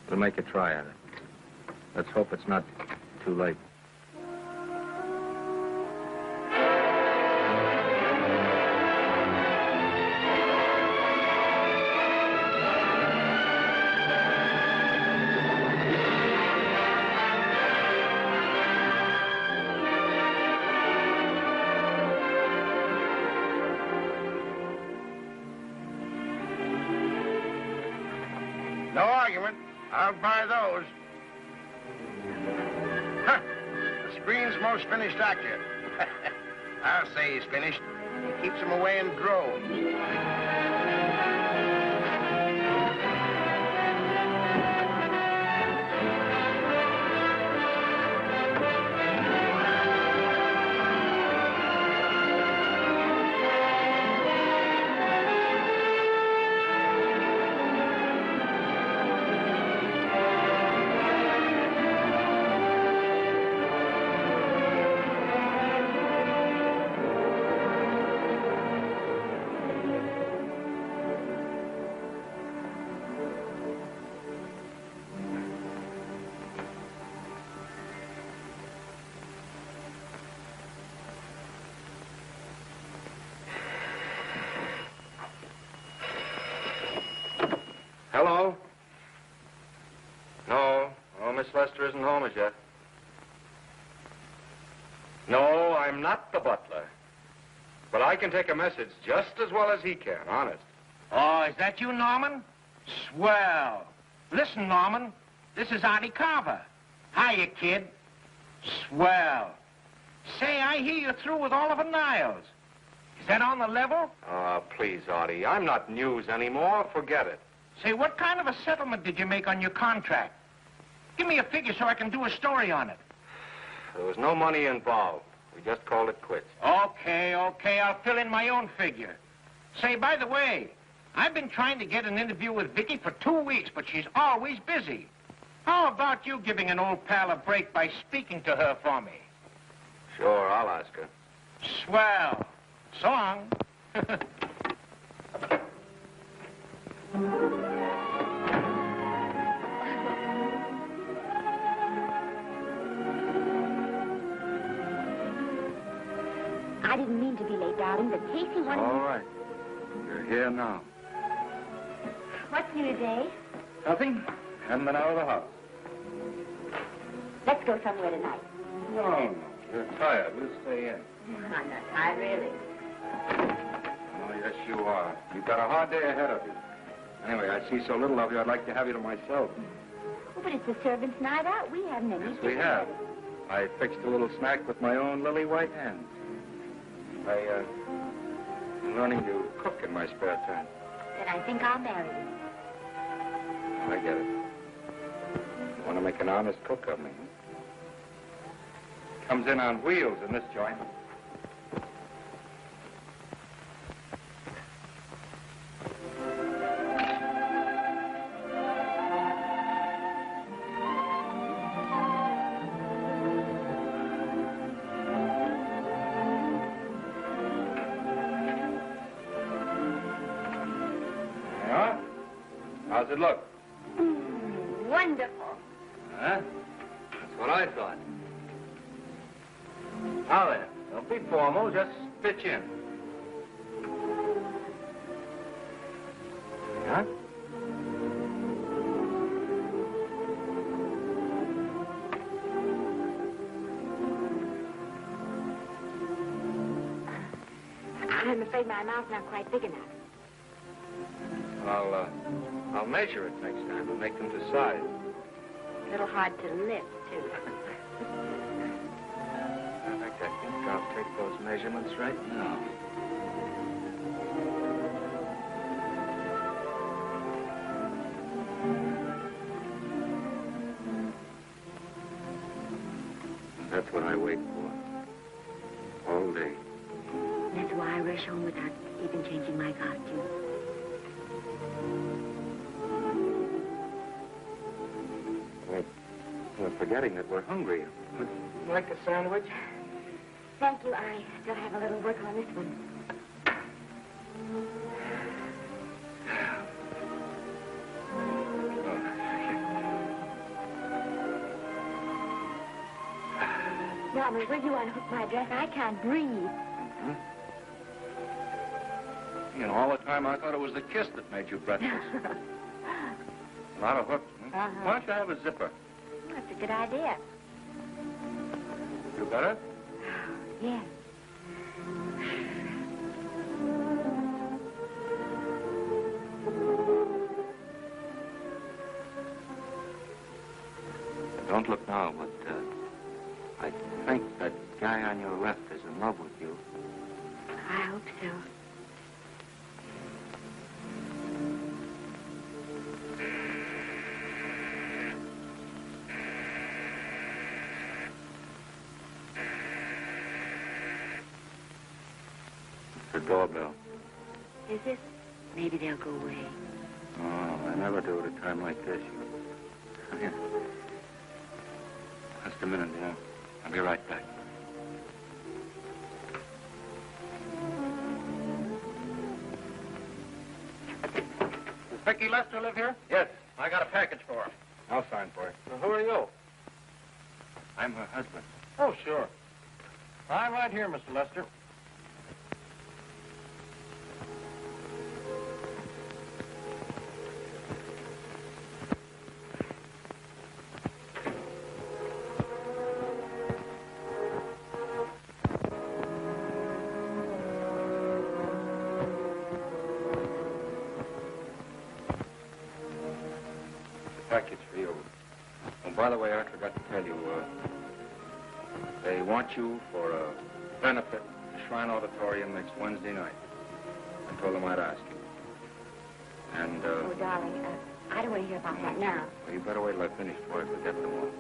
We'll make a try at it. Let's hope it's not too late. No argument. I'll buy those. Huh. The screen's most finished actor. I'll say he's finished. He keeps them away in droves. Hello? No. Oh, Miss Lester isn't home as yet. No, I'm not the butler. But I can take a message just as well as he can, honest. Oh, is that you, Norman? Swell. Listen, Norman, this is Artie Carver. Hiya, kid. Swell. Say, I hear you're through with Oliver Niles. Is that on the level? Oh, please, Artie. I'm not news anymore. Forget it. Say, what kind of a settlement did you make on your contract? Give me a figure so I can do a story on it. There was no money involved. We just called it quits. Okay, I'll fill in my own figure. Say, by the way, I've been trying to get an interview with Vicky for 2 weeks, but she's always busy. How about you giving an old pal a break by speaking to her for me? Sure, I'll ask her. Swell. So long. I didn't mean to be late, darling, but Casey wanted... All right. You're here now. What's new today? Nothing. Haven't been out of the house. Let's go somewhere tonight. No. You're tired. We'll stay in. I'm not tired, really. Oh, yes, you are. You've got a hard day ahead of you. Anyway, I see so little of you, I'd like to have you to myself. Oh, but it's the servants' night out. We haven't any. Yes, we have. I fixed a little snack with my own lily white hands. I'm learning to cook in my spare time. Then I think I'll marry you. I get it. You want to make an honest cook of me, huh? Comes in on wheels in this joint. How's it look? Wonderful. Huh? That's what I thought. Now then, don't be formal, just pitch in. Huh? I'm afraid my mouth's not quite big enough. I'll measure it next time and make them to size. A little hard to lift, too. In fact, I think I'll take those measurements right now. That's what I wait for. All day. That's why I rush home without even changing my costume. We're forgetting that we're hungry. Would you like a sandwich? Thank you. I still have a little work on this one. Norman, where do you unhook my dress? I can't breathe. Mm-hmm. You know, all the time I thought it was the kiss that made you breathless. A lot of hooks. Huh? Why don't you have a zipper? That's a good idea. You got it? Yes. Don't look now, but I think that guy on your left is in love with you. I hope so. The doorbell. Is it? Maybe they'll go away. Oh, I never do at a time like this. Here. Just a minute, dear. I'll be right back. Does Vicky Lester live here? Yes. I got a package for her. I'll sign for it. Well, who are you? I'm her husband. Oh, sure. I'm right here, Mr. Lester. package for you. Oh, by the way, I forgot to tell you, they want you for a benefit at the Shrine Auditorium next Wednesday night. I told them I'd ask you. And, Oh, darling, I don't want to hear about that now. Well, you better wait till I finish before I forget them all.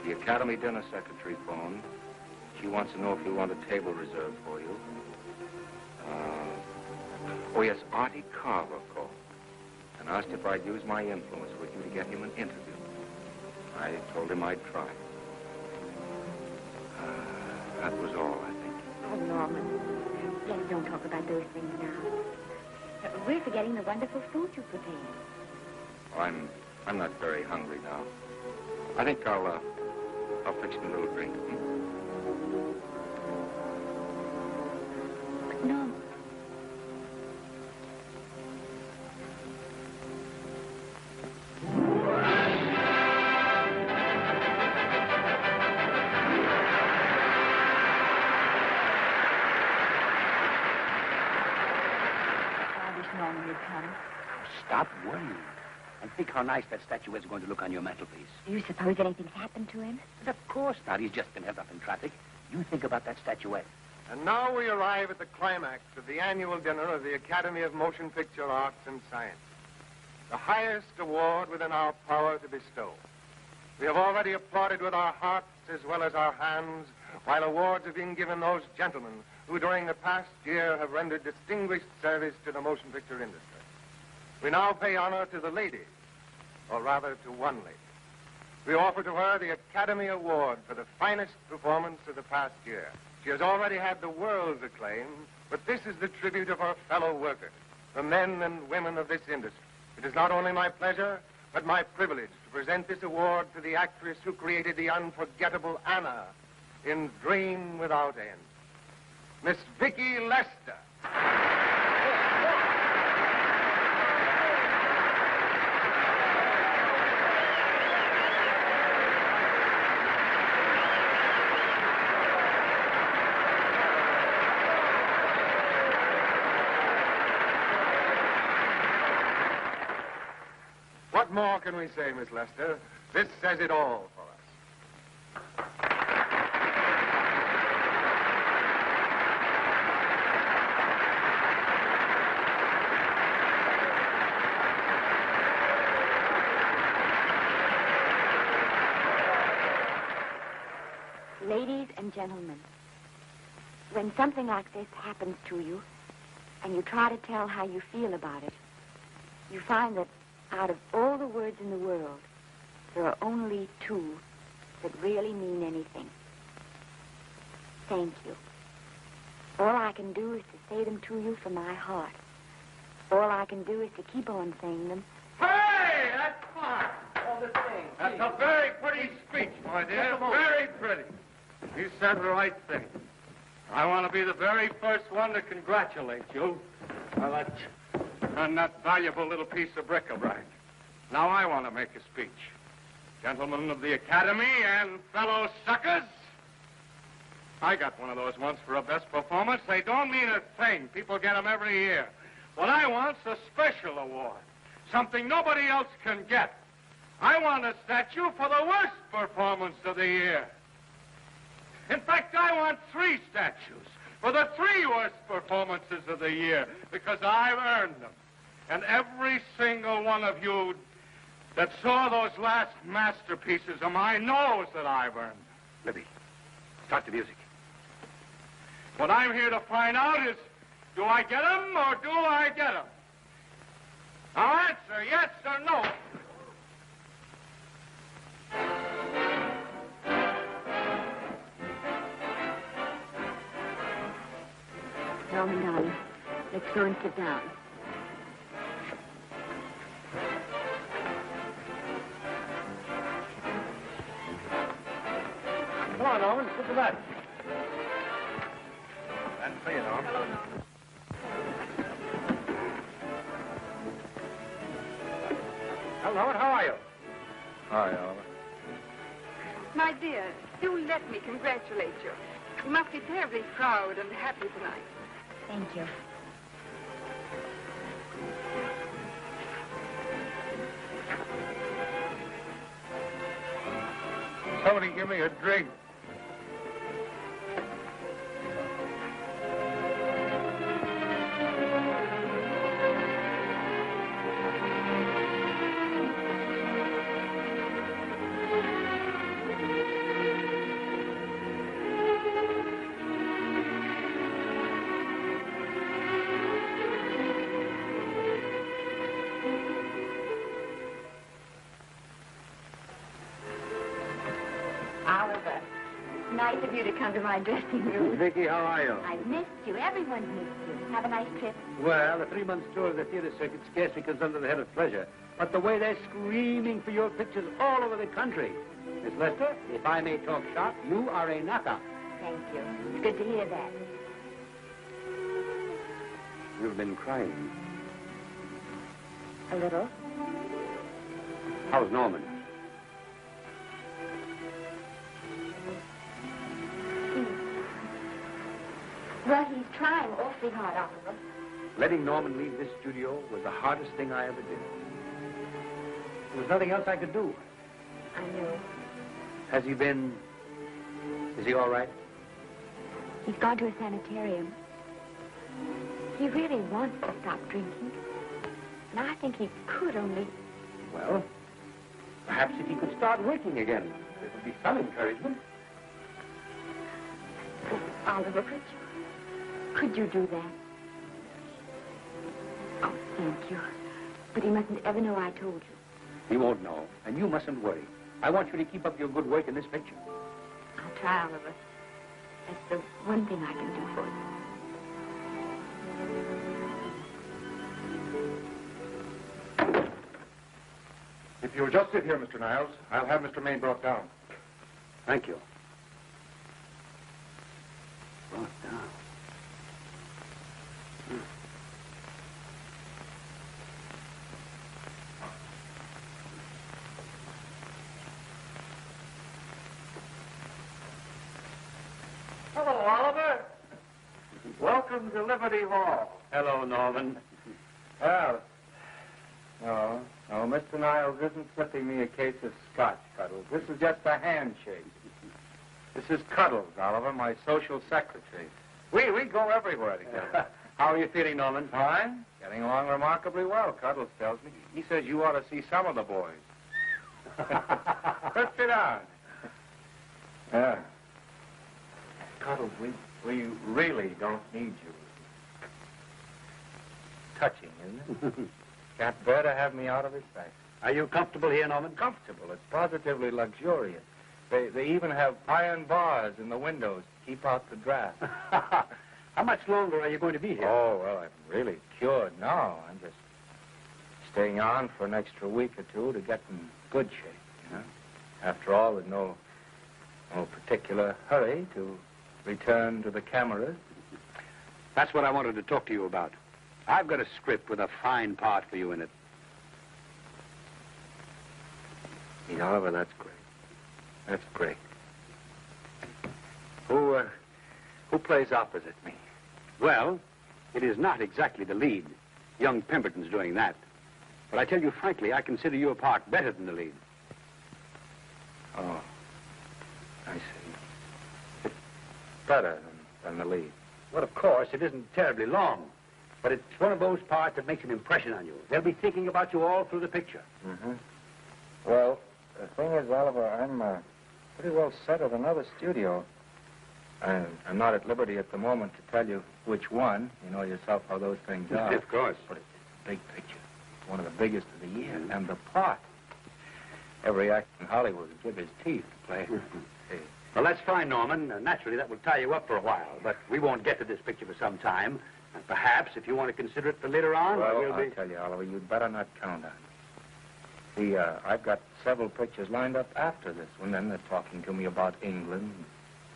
The Academy dinner secretary phoned. She wants to know if you want a table reserved for you. Oh, yes, Artie Carver called and asked if I'd use my influence with you to get him an interview. I told him I'd try. That was all, I think. Oh, Norman, please don't talk about those things now. We're forgetting the wonderful food you prepared. Oh, I'm not very hungry now. I think I'll fix me a little drink. But no. Stop worrying. And think how nice that statuette's going to look on your mantelpiece. Do you suppose anything's happened to him? But of course not. He's just been held up in traffic. You think about that statuette. And now we arrive at the climax of the annual dinner of the Academy of Motion Picture Arts and Science. The highest award within our power to bestow. We have already applauded with our hearts as well as our hands, while awards are being given those gentlemen who during the past year have rendered distinguished service to the motion picture industry. We now pay honor to the lady, or rather to one lady. We offer to her the Academy Award for the finest performance of the past year. She has already had the world's acclaim, but this is the tribute of her fellow workers, the men and women of this industry. It is not only my pleasure, but my privilege to present this award to the actress who created the unforgettable Anna in Dream Without End, Miss Vicki Lester. What more can we say, Miss Lester? This says it all for us. Ladies and gentlemen, when something like this happens to you, and you try to tell how you feel about it, you find that out of all the words in the world, there are only two that really mean anything. Thank you. All I can do is to say them to you from my heart. All I can do is to keep on saying them. Hey, that's fine. All the same. That's a very pretty speech, my dear. Very pretty. You said the right thing. I want to be the very first one to congratulate you on that valuable little piece of bric-a-brac. Now I want to make a speech. Gentlemen of the Academy and fellow suckers, I got one of those once for a best performance. They don't mean a thing. People get them every year. What I want's a special award, something nobody else can get. I want a statue for the worst performance of the year. In fact, I want 3 statues for the 3 worst performances of the year, because I've earned them. And every single one of you that saw those last masterpieces of mine knows that I've earned them. Libby, start the music. What I'm here to find out is, do I get them or do I get them? Now answer yes or no. Norman, darling, let's go and sit down. Come on, Norman, sit to that. That's for you, Norman. Hello, Norman. Well, Norman, how are you? Hi, Oliver. My dear, do let me congratulate you. You must be terribly proud and happy tonight. Thank you. Won't he give me a drink? Nice of you to come to my dressing room. Vicky, how are you? I've missed you. Everyone's missed you. Have a nice trip. Well, the 3-month tour of the theater circuit scarcely comes under the head of pleasure. But the way they're screaming for your pictures all over the country. Miss Lester, if I may talk shop, you are a knockout. Thank you. It's good to hear that. You've been crying. A little. How's Norman? Well, he's trying awfully hard, Oliver. Letting Norman leave this studio was the hardest thing I ever did. There was nothing else I could do. I know. Has he been... Is he all right? He's gone to a sanitarium. He really wants to stop drinking. And I think he could only... Well, perhaps if he could start working again, there would be some encouragement. Oliver, could you do that? Oh, thank you. But he mustn't ever know I told you. He won't know, and you mustn't worry. I want you to keep up your good work in this picture. I'll try, Oliver. That's the one thing I can do for you. If you'll just sit here, Mr. Niles, I'll have Mr. Maine brought down. Thank you. Brought down. Hello, Oliver. Welcome to Liberty Hall. Hello, Norman. Well, no, Mr. Niles isn't slipping me a case of scotch, Cuddles. This is just a handshake. This is Cuddles, Oliver, my social secretary. We go everywhere together. How are you feeling, Norman? Fine. Getting along remarkably well, Cuddles tells me. He says you ought to see some of the boys. Let's sit down. Yeah. Cuddles, we really don't need you. Touching, isn't it? Can't bear to have me out of his sight. Are you comfortable here, Norman? Comfortable. It's positively luxurious. They even have iron bars in the windows to keep out the draft. How much longer are you going to be here? Oh, well, I'm really cured now. I'm just staying on for an extra week or two to get in good shape, you know. After all, there's no particular hurry to return to the cameras. That's what I wanted to talk to you about. I've got a script with a fine part for you in it. Oliver, that's great. That's great. Who plays opposite me? Well, it is not exactly the lead. Young Pemberton's doing that. But I tell you frankly, I consider your part better than the lead. Oh, I see. It's better than the lead. Well, of course, it isn't terribly long. But it's one of those parts that makes an impression on you. They'll be thinking about you all through the picture. Mm-hmm. Well, the thing is, Oliver, I'm pretty well set at another studio. I'm not at liberty at the moment to tell you which one. You know yourself how those things are. Of course. But it's a big picture. It's one of the biggest of the year. And the part. Every actor in Hollywood would give his teeth to play. Hey. Well, that's fine, Norman. Naturally, that will tie you up for a while. But we won't get to this picture for some time. And perhaps, if you want to consider it for later on, well, I'll tell you, Oliver, you'd better not count on it. See, I've got several pictures lined up after this one, and they're talking to me about England.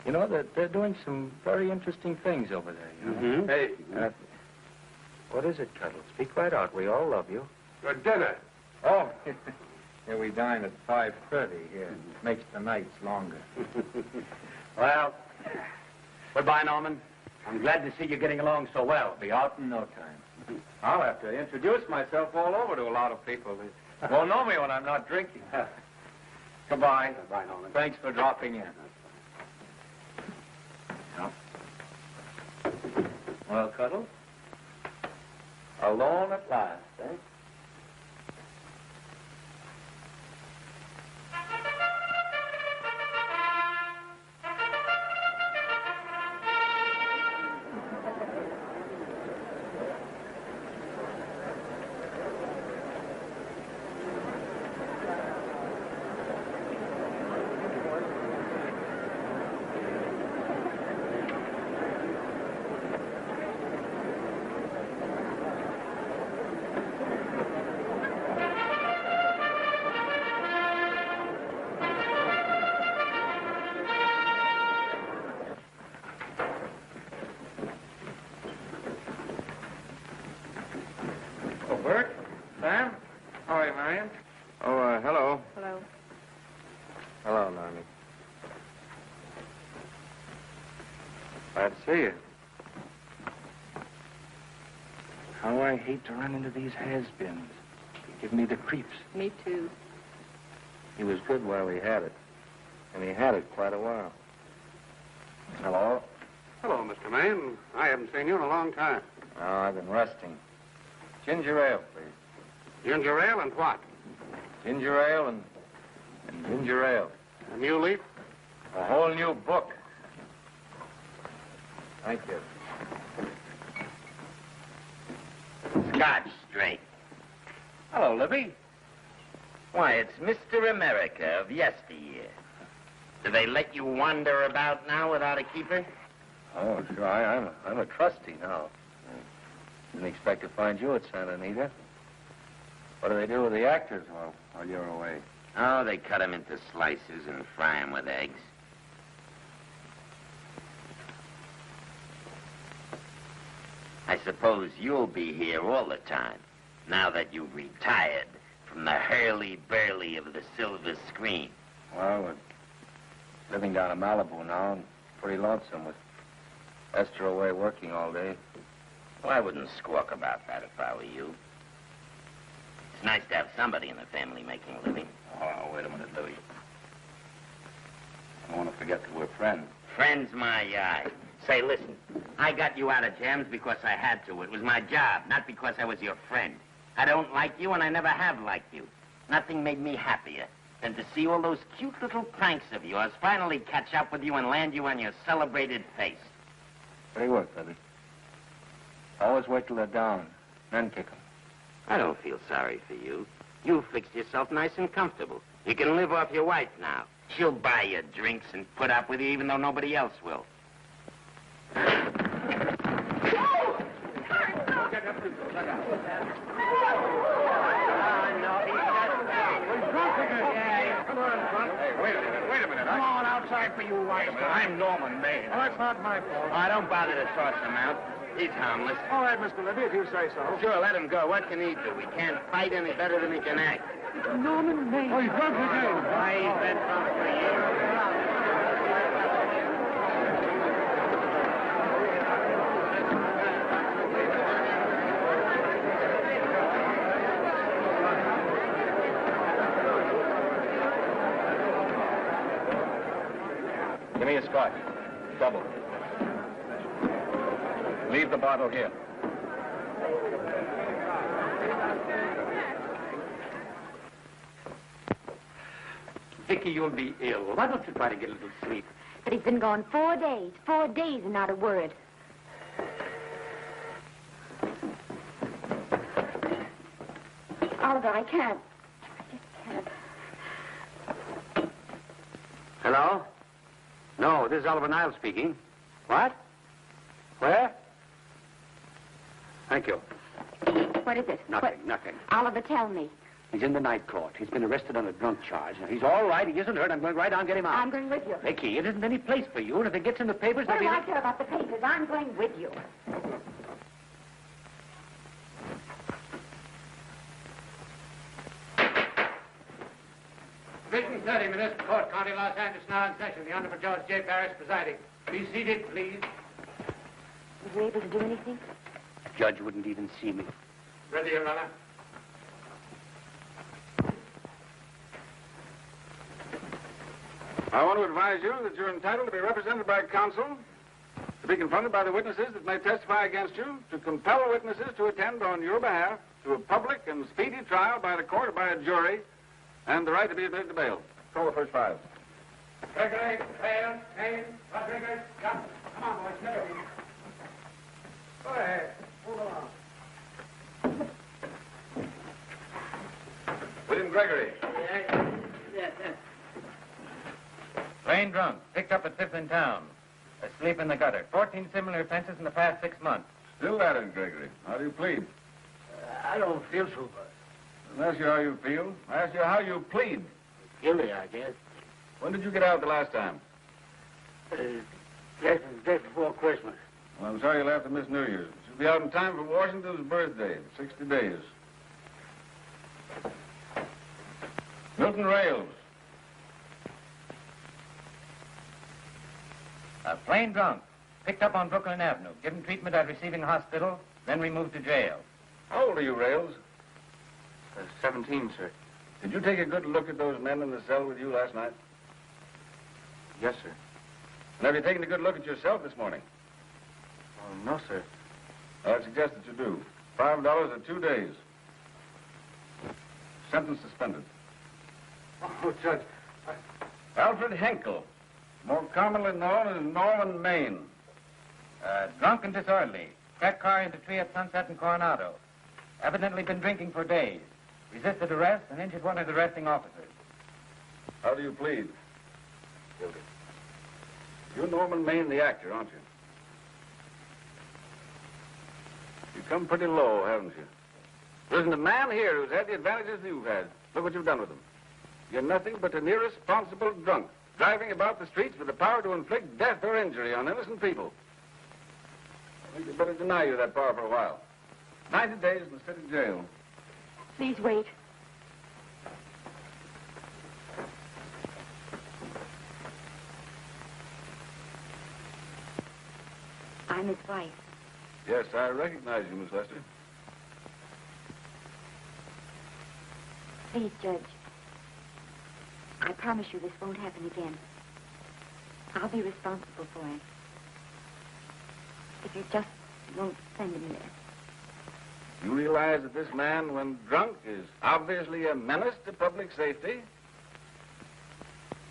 You know, they're doing some very interesting things over there, you know. Mm-hmm. Hey. What is it, Cuddles? Speak right out. We all love you. Your dinner. Oh, here we dine at 5:30 here. It makes the nights longer. Well, goodbye, Norman. I'm glad to see you getting along so well. Be out in no time. I'll have to introduce myself all over to a lot of people. They won't know me when I'm not drinking. Goodbye. Goodbye, Norman. Thanks for dropping in. No. Well, Cuddles? Alone at last, eh? Bert? Sam? How are you, Marion? Oh, hello. Hello. Hello, Normie. Glad to see you. How I hate to run into these has-beens. They give me the creeps. Me too. He was good while he had it. And he had it quite a while. Hello? Hello, Mr. Maine. I haven't seen you in a long time. Oh, I've been resting. Ginger ale, please. Ginger ale and what? Ginger ale and ginger ale. A new leaf? A whole new book. Thank you. Scotch straight. Hello, Libby. Why, it's Mr. America of yesteryear. Do they let you wander about now without a keeper? Oh, sure. I'm a trustee now. Didn't expect to find you at Santa Anita. What do they do with the actors while you're away? Oh, they cut them into slices and fry them with eggs. I suppose you'll be here all the time, now that you've retired from the hurly-burly of the silver screen. Well, we're living down in Malibu now and pretty lonesome with Esther away working all day. Well, I wouldn't squawk about that if I were you. It's nice to have somebody in the family making a living. Oh, wait a minute, Louie. I don't want to forget that we're friends. Friends, my eye. Say, listen, I got you out of jams because I had to. It was my job, not because I was your friend. I don't like you, and I never have liked you. Nothing made me happier than to see all those cute little pranks of yours finally catch up with you and land you on your celebrated face. Pretty work, Libby. Always wait till they're down, then kick them. I don't feel sorry for you. You fixed yourself nice and comfortable. You can live off your wife now. She'll buy you drinks and put up with you even though nobody else will. Wait a minute. Come on outside for you, wise guy. I'm Norman Maine. Oh, that's not my fault. Oh, don't bother to toss him out. He's harmless. All right, Mr. Libby, if you say so. Sure, let him go. What can he do? He can't fight any better than he can act. Norman Maine. Oh, he's drunk again. Why, he's been drunk for years. Give me a scotch. Double. Leave the bottle here. Vicky, you'll be ill. Why don't you try to get a little sleep? But he's been gone 4 days. 4 days and not a word. Oliver, I can't. I just can't. Hello? No, this is Oliver Niles speaking. What? Where? Thank you. What is it? Nothing. Oliver, tell me. He's in the night court. He's been arrested on a drunk charge. Now, he's all right. He isn't hurt. I'm going right down and get him out. I'm going with you. Vicky, it isn't any place for you. And if it gets in the papers, What do there'll I care about the papers? I'm going with you. Division 30, Municipal Court, County Los Angeles, now in session. The Honorable Judge J. Parrish presiding. Be seated, please. Was we able to do anything? The judge wouldn't even see me. Ready, Your Honor. I want to advise you that you're entitled to be represented by counsel, to be confronted by the witnesses that may testify against you, to compel witnesses to attend on your behalf to a public and speedy trial by the court or by a jury, and the right to be admitted to bail. Call the first five. Gregory, Hale, Maine, Rodriguez, Johnson. Come on, boys, get over here. Go ahead. Move along. William Gregory. Yes. Plain drunk, picked up at 5th in town. Asleep in the gutter. 14 similar offenses in the past 6 months. Still at it, Gregory. How do you plead? I don't feel so bad. I didn't ask you how you feel. I asked you how you plead. Guilty, I guess. When did you get out the last time? Just the day before Christmas. Well, I'm sorry you'll have to miss New Year's. You'll be out in time for Washington's birthday, 60 days. Milton Rails. Plain drunk, picked up on Brooklyn Avenue, given treatment at receiving hospital, then removed to jail. How old are you, Rails? 17, sir. Did you take a good look at those men in the cell with you last night? Yes, sir. And have you taken a good look at yourself this morning? Oh, no, sir. I suggest that you do. $5 or 2 days. Sentence suspended. Oh, Judge. Alfred Henkel, more commonly known as Norman Maine. Drunk and disorderly. Cracked car into tree at Sunset and Coronado. Evidently been drinking for days. Resisted arrest and injured one of the arresting officers. How do you plead? Guilty. You're Norman Maine, the actor, aren't you? You've come pretty low, haven't you? There isn't a man here who's had the advantages you've had. Look what you've done with them. You're nothing but an irresponsible drunk, driving about the streets with the power to inflict death or injury on innocent people. I think you'd better deny you that power for a while. 90 days in the city jail. Please wait. I'm his wife. Yes, I recognize you, Miss Lester. Please, Judge. I promise you this won't happen again. I'll be responsible for it. If you just won't send him there. You realize that this man, when drunk, is obviously a menace to public safety?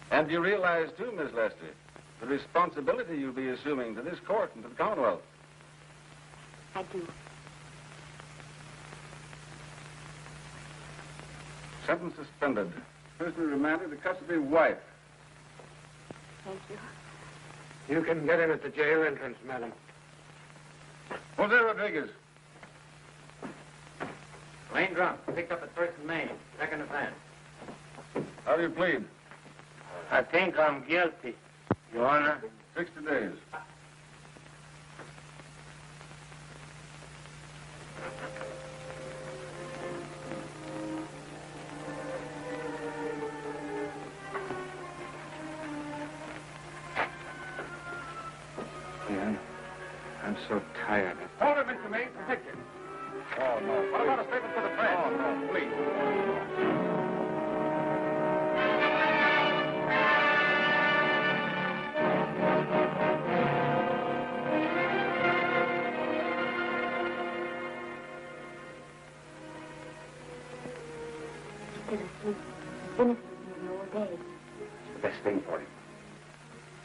And you realize, too, Miss Lester, the responsibility you'll be assuming to this court and to the Commonwealth? I do. Sentence suspended. Prisoner remanded to custody wife. Thank you. You can get in at the jail entrance, madam. Jose Rodriguez. Plain drunk, picked up at 1st and Maine. Second offense. How do you plead? I think I'm guilty, Your Honor. 60 days. Yeah, I'm so tired. Hold it, Mr. Maine. Protect him. Oh, no. What about a statement for the press? Oh, no, please. Still asleep. Been asleep all day. It's the best thing for him.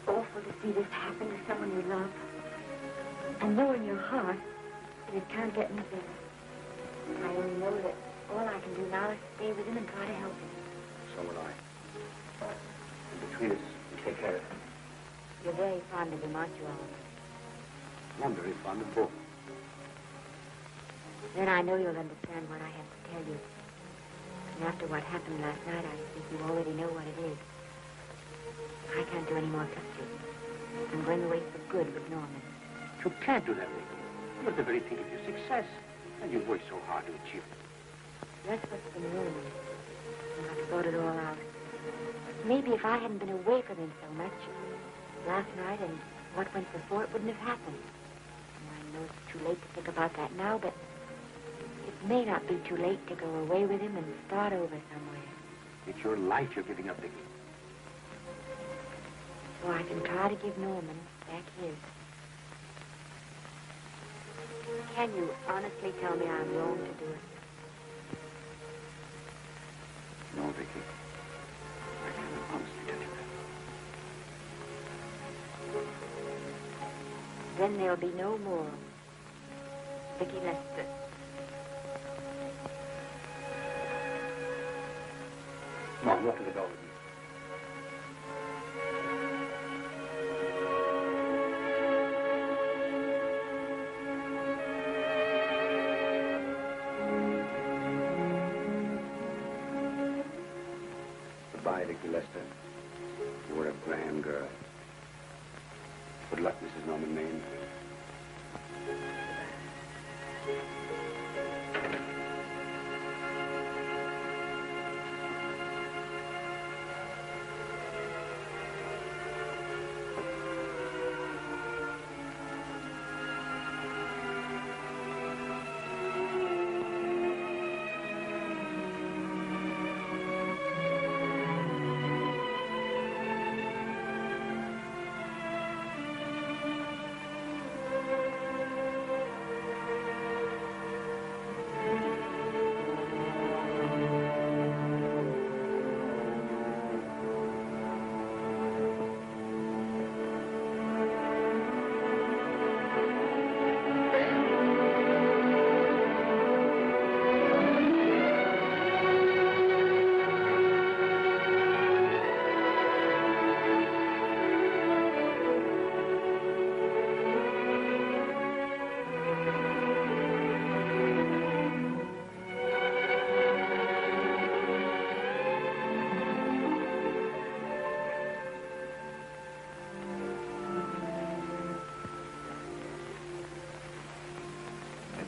Awful to see this happen to someone you love. And know in your heart that it can't get any better. I only know that all I can do now is stay with him and try to help him. So will I. And between us, we take care of him. You're very fond of him, aren't you, Oliver? I'm very fond of both. Then I know you'll understand what I have to tell you. And after what happened last night, I think you already know what it is. I can't do any more custody. I'm going away for good with Norman. You can't do that, Vicky. You're the very thing of your success. And you've worked so hard to achieve it. That's what's been ruining me. And I've thought it all out. Maybe if I hadn't been away from him so much, last night and what went before, it wouldn't have happened. I know it's too late to think about that now, but it may not be too late to go away with him and start over somewhere. It's your life you're giving up, Vicky. so I can try to give Norman back his. Can you honestly tell me I'm wrong to do it? No, Vicky. I cannot honestly tell you that. Then there'll be no more Vicky Lester. Come on, walk to the door with me. Goodbye, Vicky Lester. You were a grand girl. Good luck, Mrs. Norman Maine.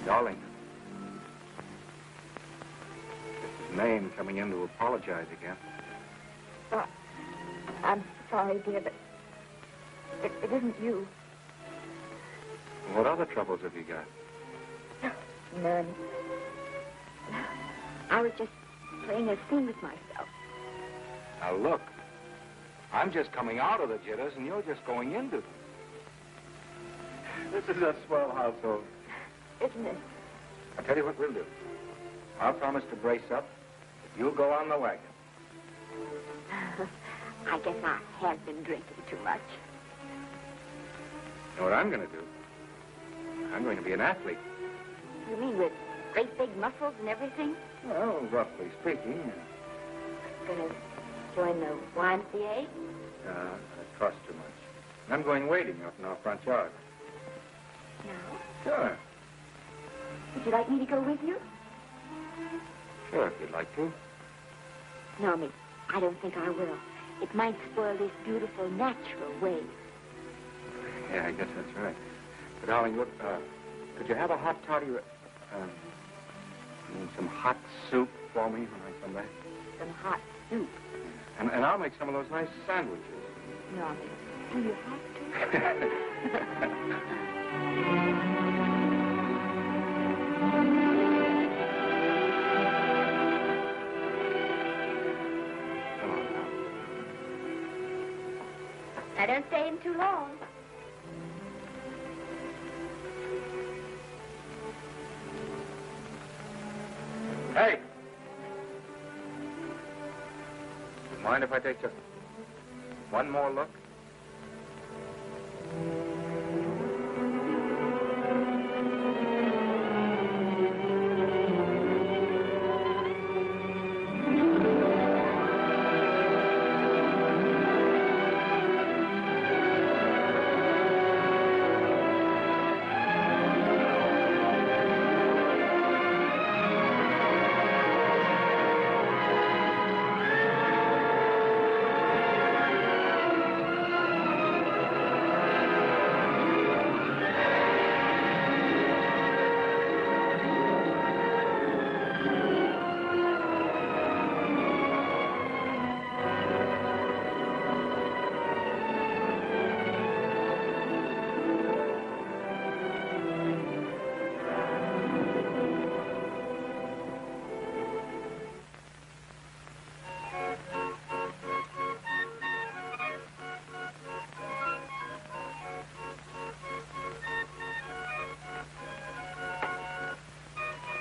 Darling, this is Maine coming in to apologize again. Oh, I'm sorry, dear, but it isn't you. What other troubles have you got? None. I was just playing a scene with myself. Now, look, I'm just coming out of the jitters, and you're just going into them. This is a swell household. Isn't it? I'll tell you what we'll do. I'll promise to brace up if you'll go on the wagon. I guess I have been drinking too much. You know what I'm going to do? I'm going to be an athlete. You mean with great big muscles and everything? Well, roughly speaking. Gonna join the YMCA? That costs too much. I'm going wading up in our front yard. No. Sure. Would you like me to go with you? Sure, if you'd like to. No, Miss, I don't think I will. It might spoil this beautiful, natural wave. Yeah, I guess that's right. But, darling, what, could you have a hot toddy, some hot soup for me when I come back? Some hot soup? And I'll make some of those nice sandwiches. No, Miss, do you have to? I don't stay in too long. Hey! Mind if I take just one more look?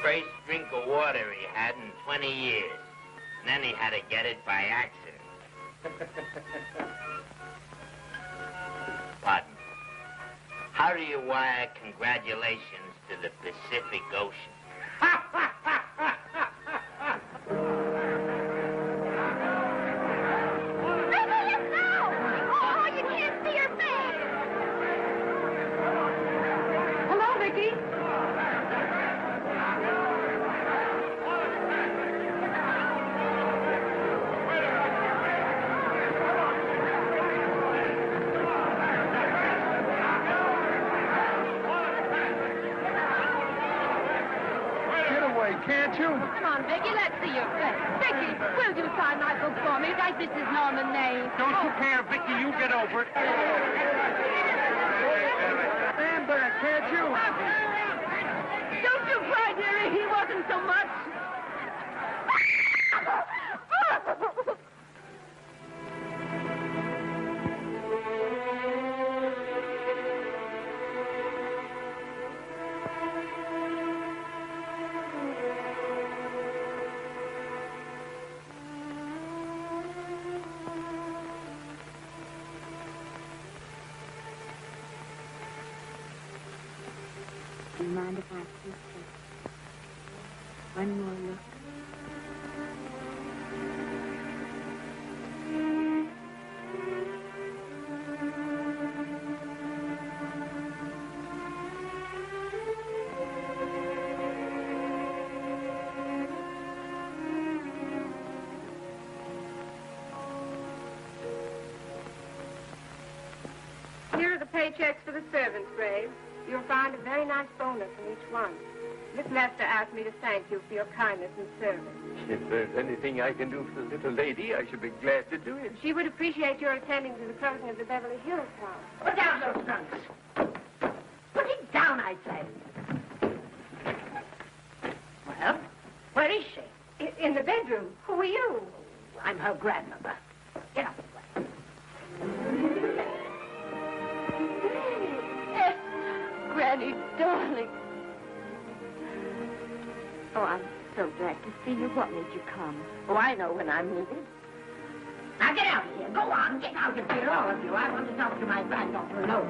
First drink of water he had in 20 years. And then he had to get it by accident. Pardon. How do you wire congratulations to the Pacific Ocean? Can't you? Come on, Vicky, let's see your face. Vicky, will you sign my book for me? Write Mrs. Norman Maine. Don't you care, Vicky, you get over it. Stand back, can't you? Don't you cry, dearie. He wasn't so much. Do you mind if I keep it? One more look. Here are the paychecks for the servants, Graves. You'll find a very nice bonus in each one. Miss Lester asked me to thank you for your kindness and service. If there's anything I can do for the little lady, I should be glad to do it. She would appreciate your attending to the closing of the Beverly Hills house. Put down those trunks. Put it down, I say. Well, where is she? In the bedroom. Who are you? I'm her grandmother. Get up. Granny, darling. Oh, I'm so glad to see you. What made you come? Oh, I know when I'm needed. Now get out of here. Go on. Get out of here, all of you. I want to talk to my granddaughter alone.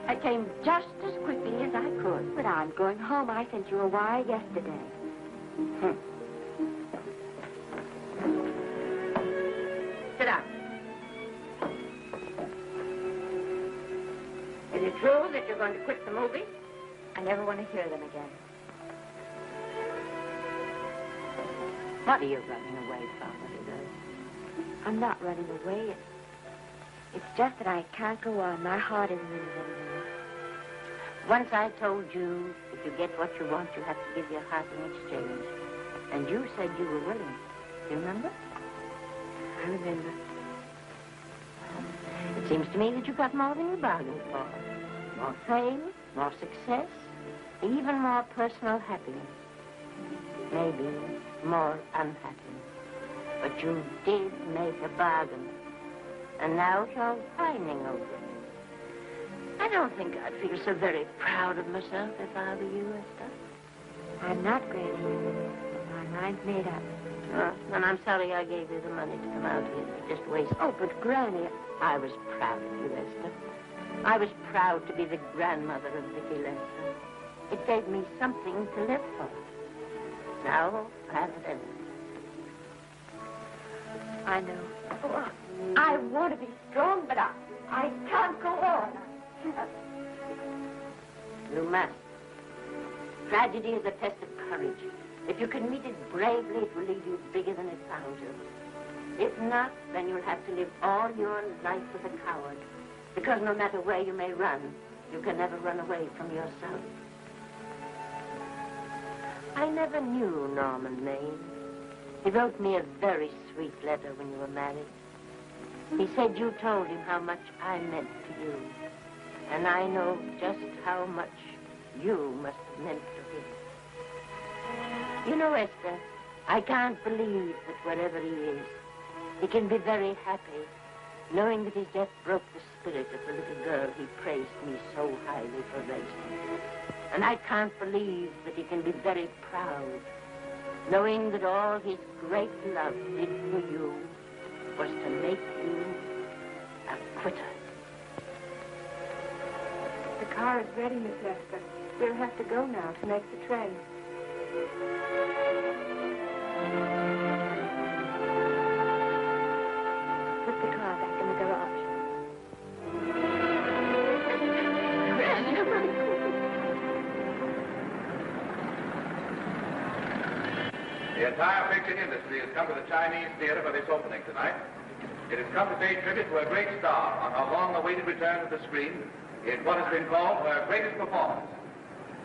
I came just as quickly as I could, but I'm going home. I sent you a wire yesterday. Sit down. Is it true that you're going to quit the movie? I never want to hear them again. What are you running away from, Rita? I'm not running away. It's just that I can't go on. My heart isn't in it anymore. Once I told you if you get what you want, you have to give your heart in exchange. And you said you were willing. Do you remember? I remember. It seems to me that you got more than you bargained for. More fame, more success, even more personal happiness. Maybe more unhappiness. But you did make a bargain. And now you're whining over it. I don't think I'd feel so very proud of myself if I were you, Esther. I'm not, Granny. My mind's made up. Oh, and I'm sorry I gave you the money to come out here. You just wasted. Oh, but Granny, I was proud of you, Esther. I was proud to be the grandmother of Vicky Lester. It gave me something to live for. Now I have it ended. I know. Oh, I want to be strong, but I can't go on. You must. Tragedy is a test of courage. If you can meet it bravely, it will leave you bigger than it found you. If not, then you'll have to live all your life as a coward. Because no matter where you may run, you can never run away from yourself. I never knew Norman Maine. He wrote me a very sweet letter when you were married. He said you told him how much I meant to you. And I know just how much you must have meant to him. You know, Esther, I can't believe that wherever he is, he can be very happy, knowing that his death broke the spirit of the little girl he praised me so highly for raising. And I can't believe that he can be very proud, knowing that all his great love did for you was to make you a quitter. The car is ready, Miss Lester. We'll have to go now to make the train. Put the car back in the garage. The entire picture industry has come to the Chinese theater for this opening tonight. It has come to pay tribute to a great star on her long-awaited return to the screen in what has been called her greatest performance.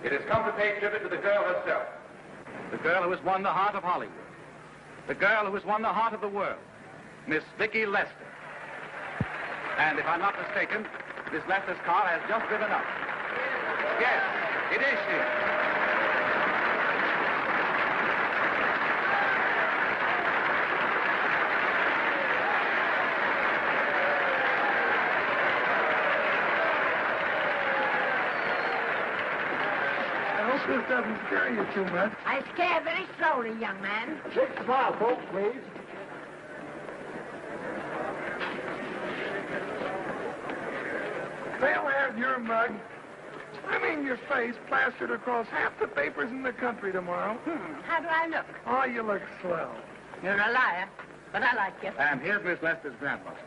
It has come to pay tribute to the girl herself. The girl who has won the heart of Hollywood. The girl who has won the heart of the world. Miss Vicki Lester. And if I'm not mistaken, Miss Lester's car has just driven up. Yes, it is she. This doesn't scare you too much. I scare very slowly, young man. 6 o'clock, folks, please. They'll have your mug, I mean your face, plastered across half the papers in the country tomorrow. How do I look? Oh, you look swell. You're a liar, but I like you. And here's Miss Lester's grandmother.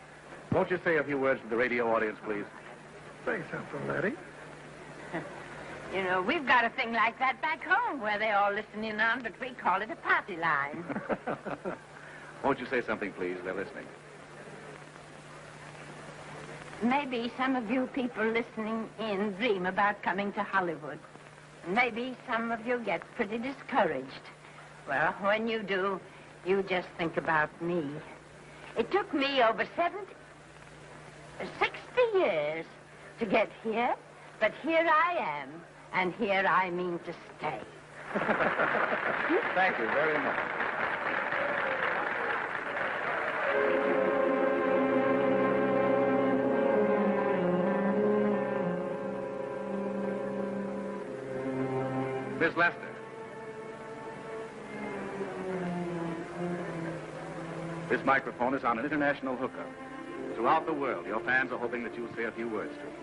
Won't you say a few words to the radio audience, please? Say something, Letty. You know, we've got a thing like that back home where they all listen in on, but we call it a party line. Won't you say something, please? They're listening. Maybe some of you people listening in dream about coming to Hollywood. Maybe some of you get pretty discouraged. Well, when you do, you just think about me. It took me over 60 years to get here, but here I am, and here I mean to stay. Thank you very much. Miss Lester. This microphone is on an international hookup. Throughout the world, your fans are hoping that you'll say a few words to them.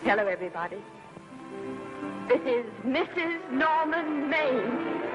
Hello, everybody. This is Mrs. Norman Maine.